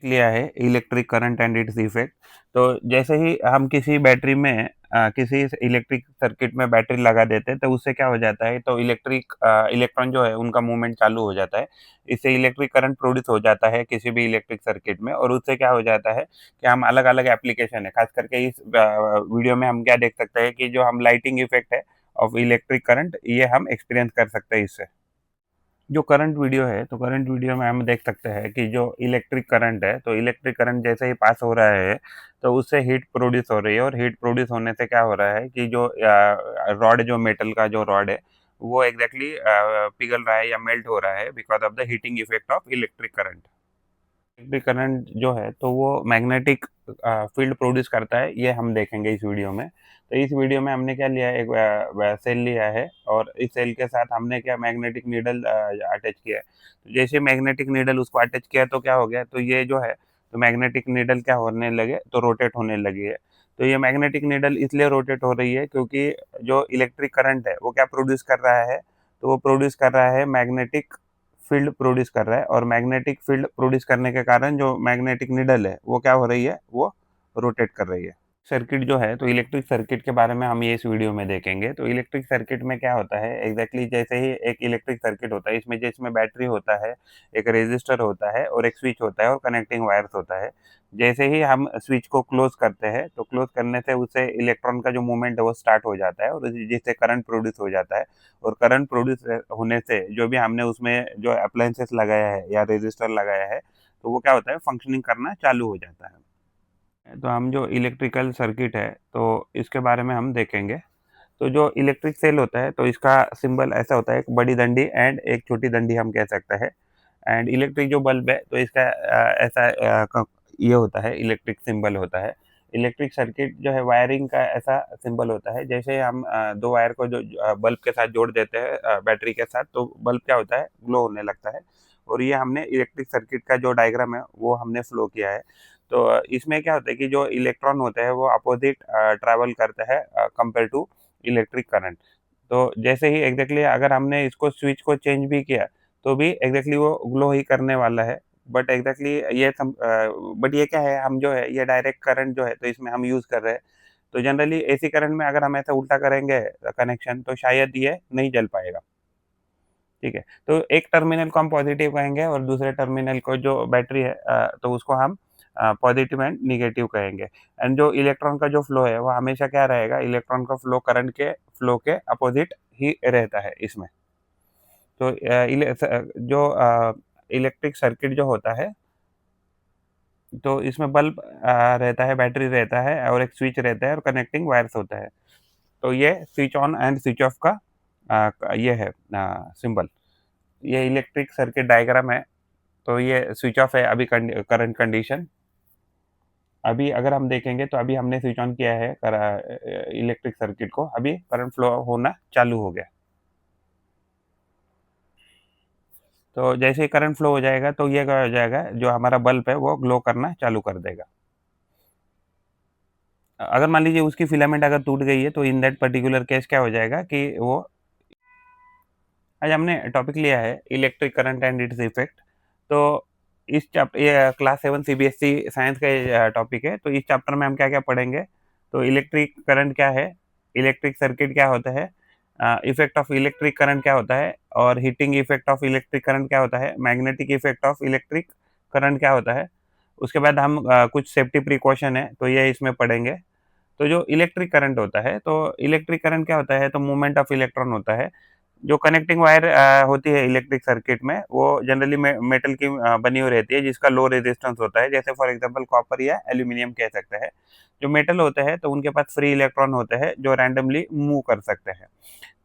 लिया है electric current and its effect. तो जैसे ही हम किसी बैटरी में किसी इलेक्ट्रिक सर्किट में बैटरी लगा देते हैं तो उससे क्या हो जाता है, तो इलेक्ट्रॉन जो है उनका मूवमेंट चालू हो जाता है। इससे इलेक्ट्रिक करंट प्रोड्यूस हो जाता है किसी भी इलेक्ट्रिक सर्किट में, और उससे क्या हो जाता है कि हम अलग अलग एप्लीकेशन है, खास करके इस वीडियो में हम क्या देख सकते हैं कि जो हम लाइटिंग इफेक्ट है ऑफ इलेक्ट्रिक करंट, ये हम एक्सपीरियंस कर सकते हैं इससे। जो करंट वीडियो है, तो करंट वीडियो में हम देख सकते हैं कि जो इलेक्ट्रिक करंट है, तो इलेक्ट्रिक करंट जैसे ही पास हो रहा है, तो उससे हीट प्रोड्यूस हो रही है, और हीट प्रोड्यूस होने से क्या हो रहा है कि जो रॉड, जो मेटल का जो रॉड है, वो एग्जैक्टली पिघल रहा है या मेल्ट हो रहा है because of the heating effect of electric current. Electric current जो है तो वो मैग्नेटिक फील्ड प्रोड्यूस करता है, ये हम देखेंगे इस वीडियो में। तो इस वीडियो में हमने क्या लिया है, एक सेल लिया है, और इस सेल के साथ हमने क्या मैग्नेटिक नीडल अटैच किया है। तो जैसे मैग्नेटिक नीडल उसको अटैच किया तो क्या हो गया, तो ये जो है, तो मैग्नेटिक नीडल क्या होने लगे, तो रोटेट होने लगी है। तो ये मैग्नेटिक नीडल इसलिए रोटेट हो रही है क्योंकि जो इलेक्ट्रिक करंट है वो क्या प्रोड्यूस कर रहा है, तो वो प्रोड्यूस कर रहा है मैग्नेटिक फील्ड प्रोड्यूस कर रहा है, और मैग्नेटिक फील्ड प्रोड्यूस करने के कारण जो मैग्नेटिक निडल है वो क्या हो रही है, वो रोटेट कर रही है। सर्किट जो है, तो इलेक्ट्रिक सर्किट के बारे में हम ये इस वीडियो में देखेंगे। तो इलेक्ट्रिक सर्किट में क्या होता है एग्जैक्टली, जैसे ही एक इलेक्ट्रिक सर्किट होता है, इसमें जिसमें बैटरी होता है, एक रेजिस्टर होता है, और एक स्विच होता है, और कनेक्टिंग वायर्स होता है। जैसे ही हम स्विच को क्लोज करते हैं, तो क्लोज करने से उससे इलेक्ट्रॉन का जो मूवमेंट है वो स्टार्ट हो जाता है, और जिससे करंट प्रोड्यूस हो जाता है। और करंट प्रोड्यूस होने से जो भी हमने उसमें जो अप्लायंसेस लगाया है या रेजिस्टर लगाया है, तो वो क्या होता है, फंक्शनिंग करना चालू हो जाता है। तो हम जो इलेक्ट्रिकल सर्किट है, तो इसके बारे में हम देखेंगे। तो जो इलेक्ट्रिक सेल होता है, तो इसका सिंबल ऐसा होता है, एक बड़ी डंडी एंड एक छोटी डंडी हम कह सकते हैं। एंड इलेक्ट्रिक जो बल्ब है, तो इसका ऐसा ये होता है, इलेक्ट्रिक सिंबल होता है। इलेक्ट्रिक सर्किट जो है, वायरिंग का ऐसा सिंबल होता है। जैसे हम दो वायर को जो बल्ब के साथ जोड़ देते हैं बैटरी के साथ, तो बल्ब क्या होता है, ग्लो होने लगता है। और ये हमने इलेक्ट्रिक सर्किट का जो डायग्राम है वो हमने फ्लो किया है। तो इसमें क्या होता है कि जो इलेक्ट्रॉन होते हैं वो अपोजिट ट्रैवल करते हैं कंपेयर टू इलेक्ट्रिक करंट। तो जैसे ही एग्जैक्टली अगर हमने इसको स्विच को चेंज भी किया, तो भी एग्जैक्टली वो ग्लो ही करने वाला है। बट एग्जैक्टली बट ये क्या है, हम जो है ये डायरेक्ट करंट जो है, तो इसमें हम यूज़ कर रहे हैं। तो जनरली एसी करंट में अगर हम ऐसा उल्टा करेंगे कनेक्शन, तो शायद ये नहीं जल पाएगा। ठीक है, तो एक टर्मिनल को हम पॉजिटिव कहेंगे, और दूसरे टर्मिनल को जो बैटरी है तो उसको हम पॉजिटिव एंड नेगेटिव कहेंगे। एंड जो इलेक्ट्रॉन का जो फ्लो है वो हमेशा क्या रहेगा, इलेक्ट्रॉन का फ्लो करंट के फ्लो के अपोजिट ही रहता है इसमें। तो जो इलेक्ट्रिक सर्किट जो होता है, तो इसमें बल्ब रहता है, बैटरी रहता है, और एक स्विच रहता है, और कनेक्टिंग वायर्स होता है। तो ये switch on and switch off का ये है सिंबल। ये इलेक्ट्रिक सर्किट डायग्राम है। तो ये स्विच ऑफ है अभी, करंट कंडीशन। अभी अगर हम देखेंगे, तो अभी हमने स्विच ऑन किया है इलेक्ट्रिक सर्किट को, अभी करंट फ्लो होना चालू हो गया। तो जैसे ही करंट फ्लो हो जाएगा, तो ये क्या हो जाएगा, जो हमारा बल्ब है वो ग्लो करना चालू कर देगा। अगर मान लीजिए उसकी फिलामेंट अगर टूट गई है, तो इन दैट पर्टिकुलर केस क्या हो जाएगा कि वो, आज हमने टॉपिक लिया है electric current and its effect. तो इस चैप्टर, ये क्लास 7 सीबीएसई साइंस का ये टॉपिक है। तो इस चैप्टर में हम क्या-क्या पढ़ेंगे, तो इलेक्ट्रिक करंट क्या है, इलेक्ट्रिक सर्किट क्या होता है, इफेक्ट ऑफ इलेक्ट्रिक करंट क्या होता है, और heating effect of electric current क्या होता है, magnetic effect of electric current क्या होता है। उसके बाद हम कुछ सेफ्टी प्रिकॉशन है, तो ये इसमें पढ़ेंगे। तो जो इलेक्ट्रिक करंट होता है, तो इलेक्ट्रिक करंट क्या होता है, तो मूवमेंट ऑफ इलेक्ट्रॉन होता है। जो कनेक्टिंग वायर होती है इलेक्ट्रिक सर्किट में, वो जनरली मेटल की बनी हुई रहती है, जिसका लो रेजिस्टेंस होता है, जैसे फॉर एग्जांपल कॉपर या एल्यूमिनियम कह सकते हैं। जो मेटल होते हैं, तो उनके पास फ्री इलेक्ट्रॉन होते हैं जो रैंडमली मूव कर सकते हैं।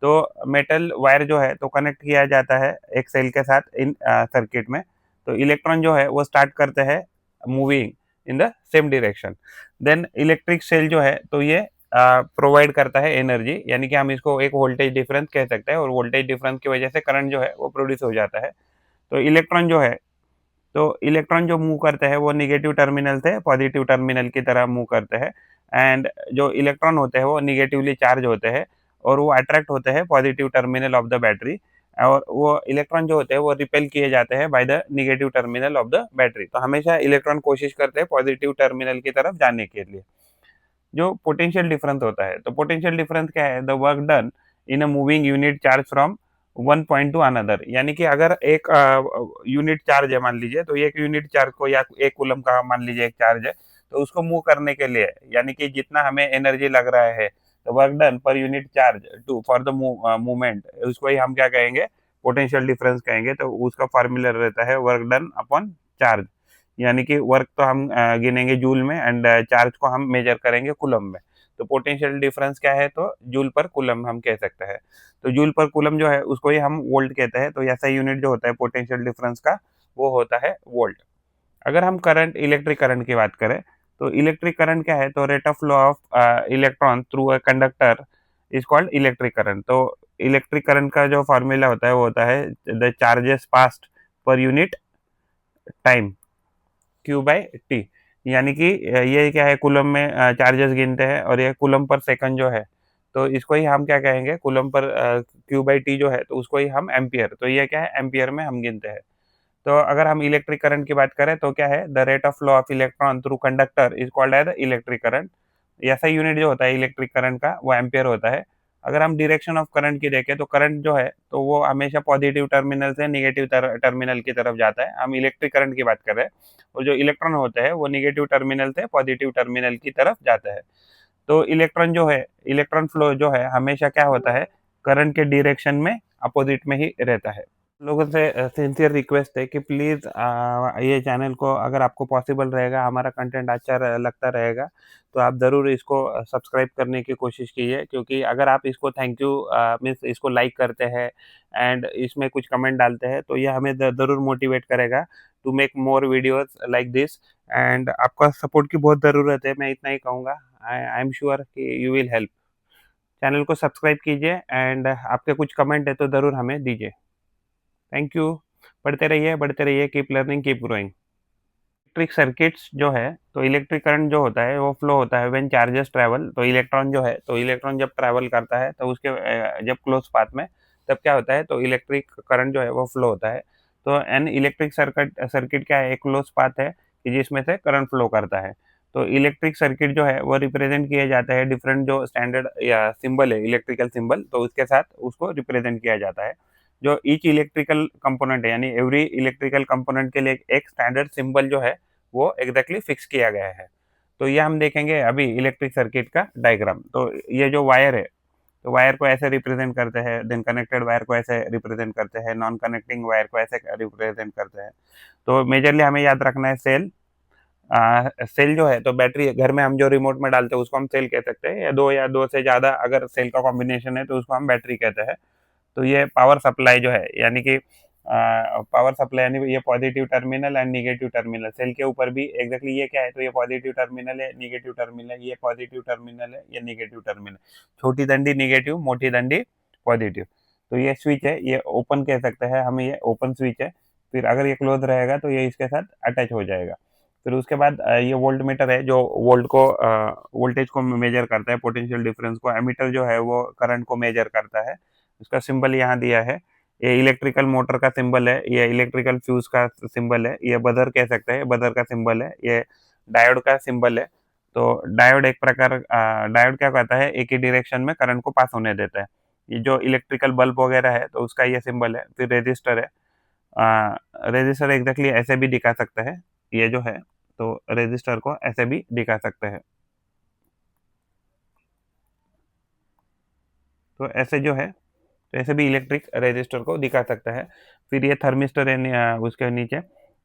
तो मेटल वायर जो है, तो कनेक्ट किया जाता है एक सेल के साथ इन सर्किट में। तो इलेक्ट्रॉन जो है वो स्टार्ट करते हैं moving in the same direction. Then electric cell जो है, तो ये प्रोवाइड करता है एनर्जी, यानी कि हम इसको एक वोल्टेज डिफरेंस कह सकते हैं, और वोल्टेज डिफरेंस की वजह से करंट जो है वो प्रोड्यूस हो जाता है। तो इलेक्ट्रॉन जो है, तो इलेक्ट्रॉन जो मूव करते हैं वो नेगेटिव टर्मिनल से पॉजिटिव टर्मिनल की तरह मूव करते हैं। एंड जो इलेक्ट्रॉन होते हैं वो नेगेटिवली चार्ज होते हैं, और वो अट्रैक्ट होते हैं positive terminal of the battery. और वो इलेक्ट्रॉन जो होते हैं वो रिपेल किए जाते हैं by the negative terminal of the battery. तो हमेशा इलेक्ट्रॉन कोशिश करते हैं पॉजिटिव टर्मिनल की तरफ जाने के लिए। जो पोटेंशियल डिफरेंस होता है, तो पोटेंशियल डिफरेंस क्या है? The work done in a moving unit charge from one point two another. यानी कि अगर एक यूनिट चार्ज है मान लीजिए, तो एक यूनिट चार्ज को या एक कूलम का मान लीजिए एक चार्ज है, तो उसको मूव करने के लिए यानी कि जितना हमें एनर्जी लग रहा है, तो work done per unit charge to for the movement, उसको ही हम क्या कहेंगे? पोटेंशियल डिफरेंस कहेंगे। तो उसका फार्मूला रहता है वर्क डन अपॉन चार्ज। यानी कि वर्क तो हम गिनेंगे जूल में एंड चार्ज को हम मेजर करेंगे कूलम में। तो पोटेंशियल डिफरेंस क्या है? तो जूल पर कूलम हम कह सकते हैं। तो जूल पर कूलम जो है उसको ही हम वोल्ट कहते हैं। तो ऐसा यूनिट जो होता है पोटेंशियल डिफरेंस का, वो होता है वोल्ट। अगर हम करंट, इलेक्ट्रिक करंट की बात करें, तो इलेक्ट्रिक करंट क्या है? तो rate of flow of electron through a conductor is called electric current. तो इलेक्ट्रिक करंट का जो फॉर्मूला होता है वो होता है the charges past per unit time, Q by T. यानी कि ये क्या है? कूलम में चार्जेस गिनते हैं और ये कूलम पर सेकंड जो है, तो इसको ही हम क्या कहेंगे? Coulomb per Q by T जो है, तो उसको ही हम एम्पियर, तो ये क्या है? एम्पियर में हम गिनते हैं। तो अगर हम इलेक्ट्रिक करंट की बात करें तो क्या है? The rate of flow of electron through conductor is called as electric current. ऐसा यूनिट जो होता है इलेक्ट्रिक करंट का, वो एम्पियर होता है। अगर हम डायरेक्शन ऑफ करंट की देखें, तो करंट जो है तो वो हमेशा पॉजिटिव टर्मिनल से नेगेटिव टर्मिनल की तरफ जाता है। हम इलेक्ट्रिक करंट की बात कर रहे हैं, और जो इलेक्ट्रॉन होते हैं वो नेगेटिव टर्मिनल से पॉजिटिव टर्मिनल की तरफ जाता है। तो इलेक्ट्रॉन जो है, इलेक्ट्रॉन फ्लो जो है हमेशा क्या होता है? करंट के डायरेक्शन में अपोजिट में ही रहता है। लोगों से सिंसियर रिक्वेस्ट है कि प्लीज़ ये चैनल को, अगर आपको पॉसिबल रहेगा, हमारा कंटेंट अच्छा लगता रहेगा, तो आप ज़रूर इसको सब्सक्राइब करने की कोशिश कीजिए। क्योंकि अगर आप इसको थैंक यू मीन्स इसको लाइक करते हैं एंड इसमें कुछ कमेंट डालते हैं, तो ये हमें ज़रूर मोटिवेट करेगा to make more videos like this. And आपका सपोर्ट की बहुत ज़रूरत है, मैं इतना ही कहूँगा। आई एम श्योर कि यू विल हेल्प। चैनल को सब्सक्राइब कीजिए एंड आपके कुछ कमेंट है तो ज़रूर हमें दीजिए। Thank you. बढ़ते रहिए, keep learning, keep growing. Electric circuits जो है, तो इलेक्ट्रिक करंट जो होता है वो फ्लो होता है व्हेन चार्जेस ट्रैवल। तो इलेक्ट्रॉन जो है, तो इलेक्ट्रॉन जब ट्रैवल करता है तो उसके जब क्लोज पाथ में, तब क्या होता है? तो इलेक्ट्रिक करंट जो है वो फ्लो होता है। तो एन इलेक्ट्रिक सर्किट सर्किट क्या है? एक क्लोज पाथ है कि जिसमें से करंट फ्लो करता है। तो इलेक्ट्रिक सर्किट जो है वो रिप्रेजेंट किए जाते हैं डिफरेंट जो स्टैंडर्ड या सिंबल है, इलेक्ट्रिकल सिंबल, तो उसके साथ उसको रिप्रेजेंट किया जाता है। जो ईच इलेक्ट्रिकल कंपोनेंट है, यानी एवरी इलेक्ट्रिकल कंपोनेंट के लिए एक स्टैंडर्ड सिंबल जो है वो एग्जैक्टली फिक्स किया गया है। तो ये हम देखेंगे अभी इलेक्ट्रिक सर्किट का डायग्राम। तो ये जो वायर है, तो वायर को ऐसे रिप्रेजेंट करते हैं, देन कनेक्टेड वायर को ऐसे रिप्रेजेंट करते हैं, नॉन कनेक्टिंग वायर को ऐसे रिप्रेजेंट करते हैं। तो मेजरली हमें याद रखना है सेल। सेल जो है, तो बैटरी घर में हम जो रिमोट में डालते हैं उसको हम सेल कह सकते हैं, या दो से ज़्यादा अगर सेल का कॉम्बिनेशन है तो उसको हम बैटरी कहते हैं। तो ये पावर सप्लाई जो है, यानी कि पावर सप्लाई, यानी ये positive terminal and negative terminal cell के ऊपर भी एग्जैक्टली ये क्या है? तो ये पॉजिटिव टर्मिनल है, नेगेटिव टर्मिनल, ये पॉजिटिव टर्मिनल है, ये नेगेटिव टर्मिनल। छोटी दंडी नेगेटिव, मोटी दंडी पॉजिटिव। तो ये स्विच है, ये ओपन कह सकते हैं हम, ये ओपन स्विच है। फिर अगर ये क्लोज रहेगा तो ये इसके साथ अटैच हो जाएगा। फिर उसके बाद ये वोल्ट मीटर है जो वोल्ट को वोल्टेज को मेजर करता है, पोटेंशियल डिफरेंस को। एमीटर जो है वो करंट को मेजर करता है। उसका सिंबल यहाँ दिया है। ये इलेक्ट्रिकल मोटर का सिंबल है, ये इलेक्ट्रिकल फ्यूज का सिंबल है, ये बजर कह सकते हैं, बजर का सिंबल है, ये डायोड का सिंबल है। तो डायोड एक प्रकार डायोड क्या कहता है? एक ही डायरेक्शन में करंट को पास होने देता है। ये जो इलेक्ट्रिकल बल्ब वगैरह है, तो उसका ये सिंबल है। फिर रेजिस्टर है। रेजिस्टर एग्जैक्टली ऐसे भी दिखा सकता है, ये जो है, तो रेजिस्टर को ऐसे भी दिखा सकते हैं। तो ऐसे जो है, तो ऐसे भी इलेक्ट्रिक रेजिस्टर को दिखा सकता है। फिर ये थर्मिस्टर है उसके नीचे,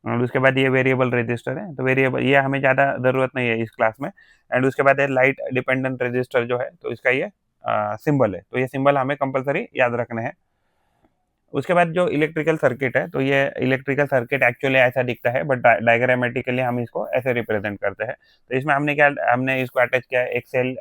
और उसके बाद ये वेरिएबल रेजिस्टर है। तो वेरिएबल ये हमें ज़्यादा ज़रूरत नहीं है इस क्लास में। एंड उसके बाद ये लाइट डिपेंडेंट रेजिस्टर जो है, तो इसका ये सिंबल है। तो ये सिंबल हमें कंपलसरी याद रखने हैं। उसके बाद जो इलेक्ट्रिकल सर्किट है, तो ये इलेक्ट्रिकल सर्किट एक्चुअली ऐसा दिखता है, बट डायग्रामेटिकली हम इसको ऐसे रिप्रेजेंट करते हैं। तो इसमें हमने इसको अटैच किया है, एक सेल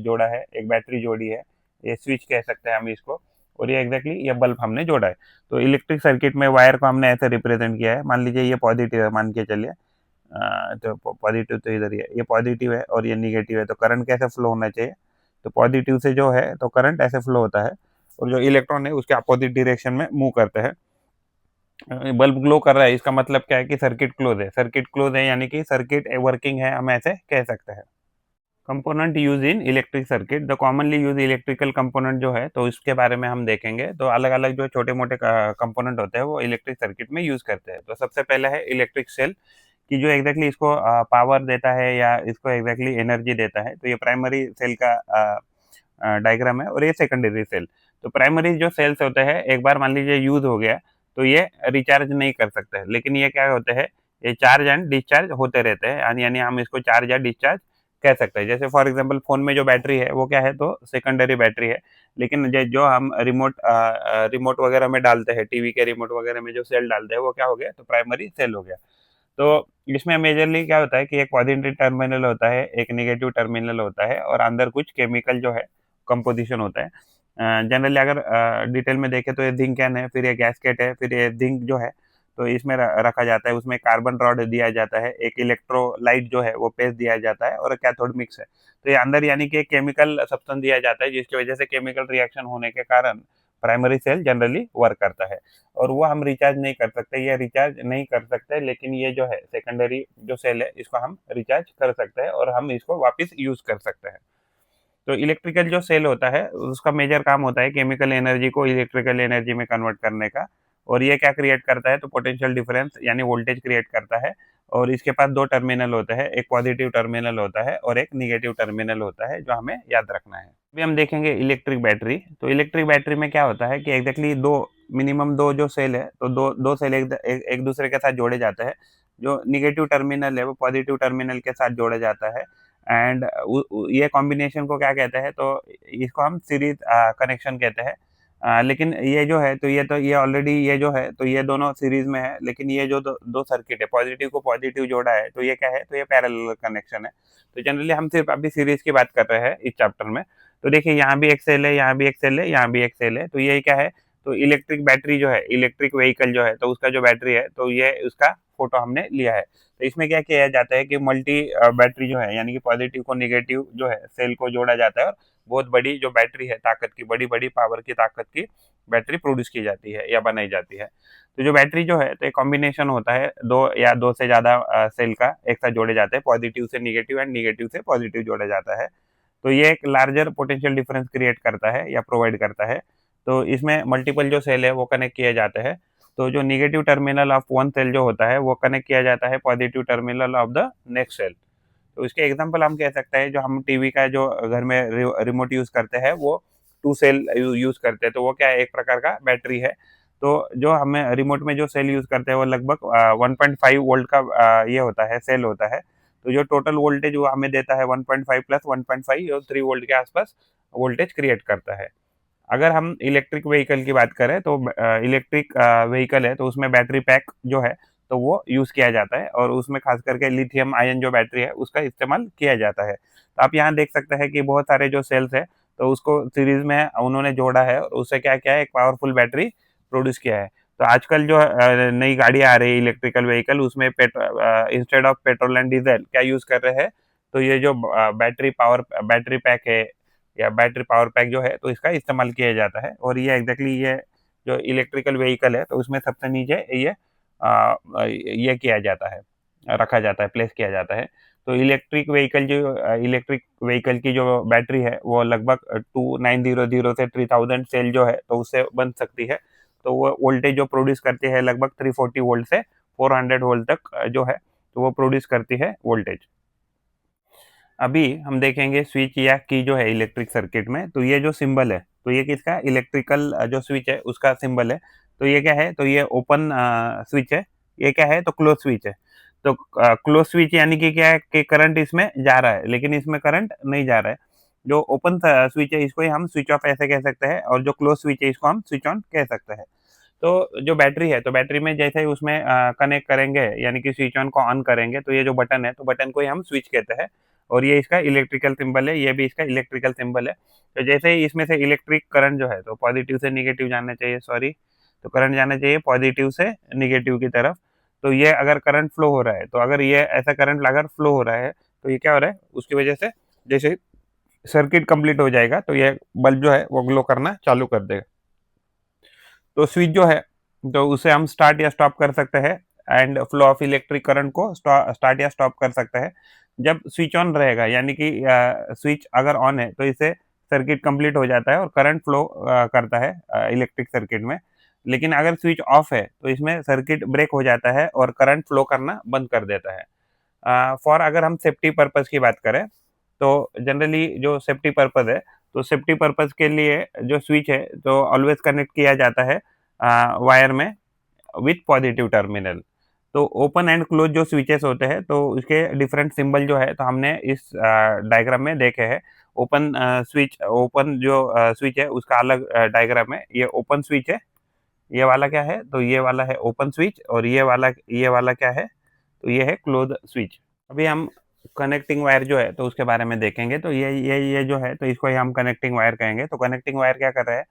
जोड़ा है, एक बैटरी जोड़ी है, ये स्विच कह सकते हैं हम इसको, और ये एग्जैक्टली ये बल्ब हमने जोड़ा है। तो इलेक्ट्रिक सर्किट में वायर को हमने ऐसे रिप्रेजेंट किया है। मान लीजिए ये पॉजिटिव है, मान के चलिए, तो पॉजिटिव तो इधर ही है, ये पॉजिटिव है और ये निगेटिव है। तो करंट कैसे फ्लो होना चाहिए? तो पॉजिटिव से जो है तो करंट ऐसे फ्लो होता है, और जो इलेक्ट्रॉन है उसके अपोजिट डायरेक्शन में मूव करते हैं। बल्ब ग्लो कर रहा है, इसका मतलब क्या है कि सर्किट क्लोज है। सर्किट क्लोज है यानी कि सर्किट वर्किंग है, हम ऐसे कह सकते हैं। Component use in electric circuit, the commonly use electrical component जो है तो इसके बारे में हम देखेंगे। तो अलग अलग जो छोटे मोटे कंपोनेंट होते हैं वो इलेक्ट्रिक सर्किट में यूज करते हैं। तो सबसे पहले है इलेक्ट्रिक सेल, कि जो एग्जैक्टली इसको पावर देता है या इसको एग्जैक्टली एनर्जी देता है। तो ये प्राइमरी सेल का डायग्राम है, और ये सेकेंडरी सेल। तो प्राइमरी जो सेल्स होते हैं, एक बार मान लीजिए यूज हो गया तो ये रिचार्ज नहीं कर सकते, लेकिन ये क्या होते हैं, ये चार्ज एंड डिस्चार्ज होते रहते हैं, यानी हम इसको चार्ज या डिस्चार्ज कह सकते हैं। जैसे फॉर एग्जांपल फोन में जो बैटरी है वो क्या है, तो सेकेंडरी बैटरी है। लेकिन जो हम रिमोट वगैरह में डालते हैं, टीवी के रिमोट वगैरह में जो सेल डालते हैं वो क्या हो गया, तो प्राइमरी सेल हो गया। तो इसमें मेजरली क्या होता है कि एक पॉजिटिव टर्मिनल होता है, एक नेगेटिव टर्मिनल होता है, और अंदर कुछ केमिकल जो है कंपोजिशन होता है। जनरली अगर डिटेल में देखें तो ये जिंक कैन है, फिर ये गैसकेट है, फिर ये जिंक जो है तो इसमें रखा जाता है। उसमें कार्बन रॉड दिया जाता है, एक इलेक्ट्रोलाइट जो है वो पेस्ट दिया जाता है, और कैथोड मिक्स है। तो ये अंदर यानी कि केमिकल सब्सटेंस दिया जाता है, जिसकी वजह से केमिकल रिएक्शन होने के कारण प्राइमरी सेल जनरली वर्क करता है। और वो हम रिचार्ज नहीं कर सकते, ये रिचार्ज नहीं कर सकते, लेकिन ये जो है सेकेंडरी जो सेल है इसको हम रिचार्ज कर सकते हैं और हम इसको वापस यूज कर सकते हैं। तो इलेक्ट्रिकल जो सेल होता है उसका मेजर काम होता है केमिकल एनर्जी को इलेक्ट्रिकल एनर्जी में कन्वर्ट करने का। और ये क्या क्रिएट करता है, तो पोटेंशियल डिफरेंस यानी वोल्टेज क्रिएट करता है। और इसके पास दो टर्मिनल होते हैं, एक पॉजिटिव टर्मिनल होता है और एक निगेटिव टर्मिनल होता है, जो हमें याद रखना है। अभी हम देखेंगे इलेक्ट्रिक बैटरी। तो इलेक्ट्रिक बैटरी में क्या होता है कि एग्जैक्टली दो, मिनिमम दो जो सेल है, तो दो सेल एक दूसरे के साथ जोड़े जाते हैं। जो निगेटिव टर्मिनल है वो पॉजिटिव टर्मिनल के साथ जोड़ा जाता है। एंड ये कॉम्बिनेशन को क्या कहते हैं, तो इसको हम सीरीज कनेक्शन कहते हैं। लेकिन ये जो है, तो ये ऑलरेडी ये जो है तो ये दोनों सीरीज में है, लेकिन ये जो दो सर्किट है, पॉजिटिव को पॉजिटिव जोड़ा है, तो ये क्या है, तो ये पैरेलल कनेक्शन है। तो जनरली हम सिर्फ अभी सीरीज की बात कर रहे हैं इस चैप्टर में। तो देखिए यहाँ भी एक सेल है, यहाँ भी एक सेल है, यहाँ भी एक सेल है, तो ये क्या है, तो इलेक्ट्रिक बैटरी जो है, इलेक्ट्रिक व्हीकल जो है, तो उसका जो बैटरी है तो ये उसका फोटो हमने लिया है। तो इसमें क्या किया जाता है कि मल्टी बैटरी जो है, यानी कि पॉजिटिव को निगेटिव जो है सेल को जोड़ा जाता है, और बहुत बड़ी जो बैटरी है, ताकत की बड़ी बड़ी पावर की ताकत की बैटरी प्रोड्यूस की जाती है या बनाई जाती है। तो जो बैटरी जो है तो एक कॉम्बिनेशन होता है, दो या दो से ज्यादा सेल का एक साथ जोड़े जाते हैं, पॉजिटिव से निगेटिव एंड निगेटिव से पॉजिटिव जोड़ा जाता है। तो ये एक लार्जर पोटेंशियल डिफरेंस क्रिएट करता है या प्रोवाइड करता है। तो इसमें मल्टीपल जो सेल है वो कनेक्ट किए जाते हैं। तो जो negative terminal of one cell जो होता है वो कनेक्ट किया जाता है positive terminal of the next cell. तो इसके एग्जांपल हम कह सकते हैं, जो हम टीवी का जो घर में रिमोट यूज करते हैं वो टू सेल यूज करते हैं, तो वो क्या है, एक प्रकार का बैटरी है। तो जो हमें रिमोट में जो सेल यूज करते हैं वो लगभग 1.5 वोल्ट का ये होता है, सेल होता है। तो जो टोटल वोल्टेज वो हमें देता है 1.5 प्लस 1.5 और 3 वोल्ट के आसपास वोल्टेज क्रिएट करता है। अगर हम इलेक्ट्रिक व्हीकल की बात करें, तो इलेक्ट्रिक व्हीकल है तो उसमें बैटरी पैक जो है तो वो यूज किया जाता है, और उसमें खास करके लिथियम आयन जो बैटरी है उसका इस्तेमाल किया जाता है। तो आप यहाँ देख सकते हैं कि बहुत सारे जो सेल्स है तो उसको सीरीज में उन्होंने जोड़ा है, और उससे क्या किया है, एक पावरफुल बैटरी प्रोड्यूस किया है। तो आजकल जो नई गाड़ी आ रही है इलेक्ट्रिकल व्हीकल, उसमें instead of petrol and diesel क्या यूज कर रहे हैं, तो ये जो बैटरी पैक है या बैटरी पावर पैक जो है तो इसका इस्तेमाल किया जाता है। और ये एग्जैक्टली ये जो इलेक्ट्रिकल व्हीकल है तो उसमें सबसे नीचे ये किया जाता है, रखा जाता है, प्लेस किया जाता है। तो इलेक्ट्रिक व्हीकल की जो बैटरी है वो लगभग 2900 से 3000 सेल जो है तो उससे बन सकती है। तो वो वोल्टेज जो प्रोड्यूस करती है लगभग 340 वोल्ट से 400 वोल्ट तक जो है तो वो प्रोड्यूस करती है वोल्टेज। अभी हम देखेंगे स्विच या की जो है इलेक्ट्रिक सर्किट में, तो ये जो सिंबल है तो ये किसका, इलेक्ट्रिकल जो स्विच है उसका सिंबल है। तो ये क्या है, तो ये ओपन स्विच है, ये क्या है, तो क्लोज स्विच है। तो क्लोज स्विच यानी कि क्या है कि करंट इसमें जा रहा है, लेकिन इसमें करंट नहीं जा रहा है। जो ओपन स्विच है इसको ही हम स्विच ऑफ ऐसे कह सकते हैं, और जो क्लोज स्विच है इसको हम स्विच ऑन कह सकते हैं। तो जो बैटरी है, तो बैटरी में जैसे ही उसमें कनेक्ट करेंगे यानी कि स्विच ऑन को ऑन करेंगे, तो ये जो बटन है तो बटन को ही हम स्विच कहते हैं, और ये इसका इलेक्ट्रिकल सिंबल है, ये भी इसका इलेक्ट्रिकल सिंबल है। तो जैसे ही इसमें से इलेक्ट्रिक करंट जो है तो पॉजिटिव से निगेटिव जाना चाहिए, सॉरी, तो करंट जाना चाहिए पॉजिटिव से निगेटिव की तरफ। तो ये अगर करंट फ्लो हो रहा है, तो अगर ये ऐसा करंट अगर फ्लो हो रहा है तो ये क्या हो रहा है, उसकी वजह से जैसे सर्किट कंप्लीट हो जाएगा तो ये बल्ब जो है वो ग्लो करना चालू कर देगा। तो स्विच जो है तो उसे हम स्टार्ट या स्टॉप कर सकते हैं and flow of electric current को स्टार्ट या स्टॉप कर सकते हैं जब स्विच ऑन रहेगा, यानी कि स्विच अगर ऑन है तो इसे सर्किट कंप्लीट हो जाता है और करंट फ्लो करता है इलेक्ट्रिक सर्किट में। लेकिन अगर स्विच ऑफ है तो इसमें सर्किट ब्रेक हो जाता है और करंट फ्लो करना बंद कर देता है। फॉर अगर हम सेफ्टी पर्पज़ की बात करें, तो जनरली जो सेफ्टी पर्पज़ है, तो सेफ्टी पर्पज़ के लिए जो स्विच है, तो ऑलवेज़ कनेक्ट किया जाता है वायर में विथ पॉजिटिव टर्मिनल। तो ओपन एंड क्लोज़ जो स्विचेस होते हैं, तो उसके डिफरेंट सिंबल जो है, तो हमने इस डायग्राम में देखे हैं। ओपन जो स्विच है, उसका अलग डायग्राम है। ये ओपन स्विच है, ये वाला क्या है? तो ये वाला है ओपन स्विच और ये वाला क्या है? तो ये है क्लोज़ स्विच। अभी हम कनेक्टिंग वायर जो है तो उसके बारे में देखेंगे। तो ये जो है तो इसको ही हम कनेक्टिंग वायर कहेंगे। तो कनेक्टिंग वायर क्या कर रहा है,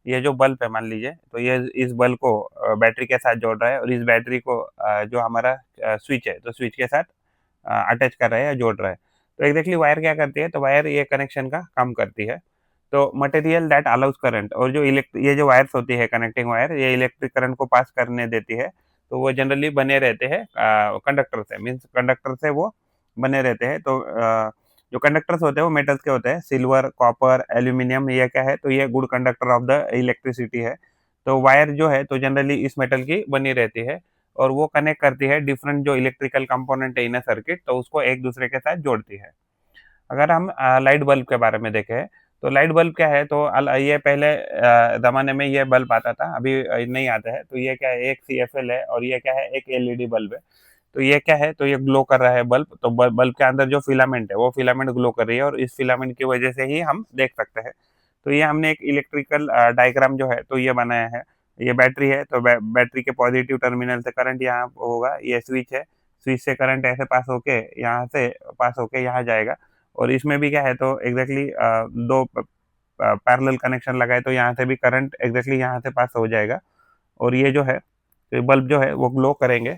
ये जो बल्ब है मान लीजिए, तो ये इस बल्ब को बैटरी के साथ जोड़ रहा है और इस बैटरी को जो हमारा स्विच है तो स्विच के साथ अटैच कर रहा है या जोड़ रहा है। तो एग्जैक्टली वायर क्या करती है, तो वायर ये कनेक्शन का काम करती है। तो मटेरियल दैट अलाउज करंट, और जो ये जो वायर्स होती है कनेक्टिंग वायर, ये इलेक्ट्रिक करंट को पास करने देती है। तो वो जनरली बने रहते हैं कंडक्टर से, मीन्स कंडक्टर से वो बने रहते हैं। तो जो कंडक्टर्स होते हैं वो मेटल्स के होते हैं, सिल्वर, कॉपर, एल्यूमिनियम, ये क्या है, तो ये good conductor of the electricity है। तो वायर जो है तो जनरली इस मेटल की बनी रहती है और वो कनेक्ट करती है डिफरेंट जो इलेक्ट्रिकल कंपोनेंट है इन अ सर्किट, तो उसको एक दूसरे के साथ जोड़ती है। अगर हम लाइट बल्ब के बारे में देखें, तो लाइट बल्ब क्या है, तो ये पहले ज़माने में ये बल्ब आता था, अभी नहीं आता है। तो ये क्या है, एक सीएफएल है और ये क्या है, एक एलईडी बल्ब है। तो ये क्या है, तो ये ग्लो कर रहा है बल्ब। तो बल्ब के अंदर जो फिलामेंट है, वो फिलामेंट ग्लो कर रही है और इस फिलामेंट की वजह से ही हम देख सकते हैं। तो ये हमने एक इलेक्ट्रिकल डायग्राम जो है, तो ये बनाया है। ये बैटरी है, तो बैटरी के पॉजिटिव टर्मिनल से करंट यहाँ होगा, ये स्विच है, स्विच से करंट ऐसे पास होके यहाँ से पास होके यहाँ जाएगा। और इसमें भी क्या है, तो एग्जैक्टली दो पैरेलल कनेक्शन लगाए तो यहाँ से भी करंट एग्जैक्टली यहाँ से पास हो जाएगा। और ये जो है, तो बल्ब जो है वो ग्लो करेंगे।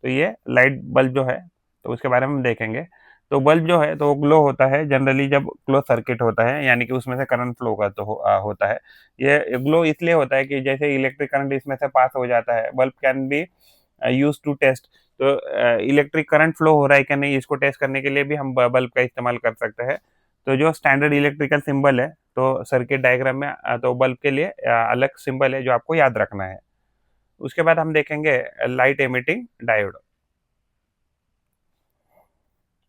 तो ये लाइट बल्ब जो है, तो उसके बारे में हम देखेंगे। तो बल्ब जो है तो वो ग्लो होता है जनरली जब क्लोज सर्किट होता है, यानी कि उसमें से करंट फ्लो का तो होता है। ये ग्लो इसलिए होता है कि जैसे इलेक्ट्रिक करंट इसमें से पास हो जाता है, bulb can be use to test. तो इलेक्ट्रिक करंट फ्लो हो रहा है क्या नहीं, इसको टेस्ट करने के लिए भी हम बल्ब का इस्तेमाल कर सकते हैं। तो जो स्टैंडर्ड इलेक्ट्रिकल सिंबल है, तो सर्किट डायग्राम में तो बल्ब के लिए अलग सिंबल है जो आपको याद रखना है। उसके बाद हम देखेंगे लाइट एमिटिंग डायोड।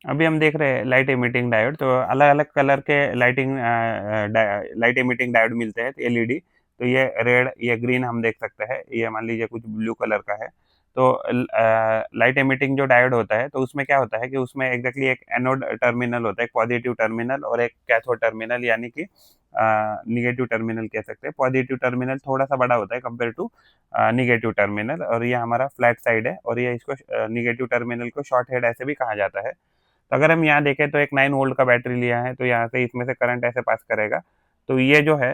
अभी हम देख रहे हैं लाइट एमिटिंग डायोड। तो अलग अलग कलर के लाइट एमिटिंग डायोड मिलते हैं, एलईडी। तो ये रेड, ये ग्रीन हम देख सकते हैं, ये मान लीजिए कुछ ब्लू कलर का है। तो लाइट एमिटिंग जो डायोड होता है, तो उसमें क्या होता है कि उसमें एग्जैक्टली एक एनोड टर्मिनल होता है, एक पॉजिटिव टर्मिनल और एक कैथोड टर्मिनल, यानी कि निगेटिव टर्मिनल कह सकते हैं। पॉजिटिव टर्मिनल थोड़ा सा बड़ा होता है कंपेयर टू निगेटिव टर्मिनल, और ये हमारा फ्लैट साइड है और ये इसको निगेटिव टर्मिनल को शॉर्ट हेड ऐसे भी कहा जाता है। तो अगर हम यहाँ देखें तो एक 9 वोल्ट का बैटरी लिया है, तो यहाँ से इसमें से करंट ऐसे पास करेगा। तो ये जो है,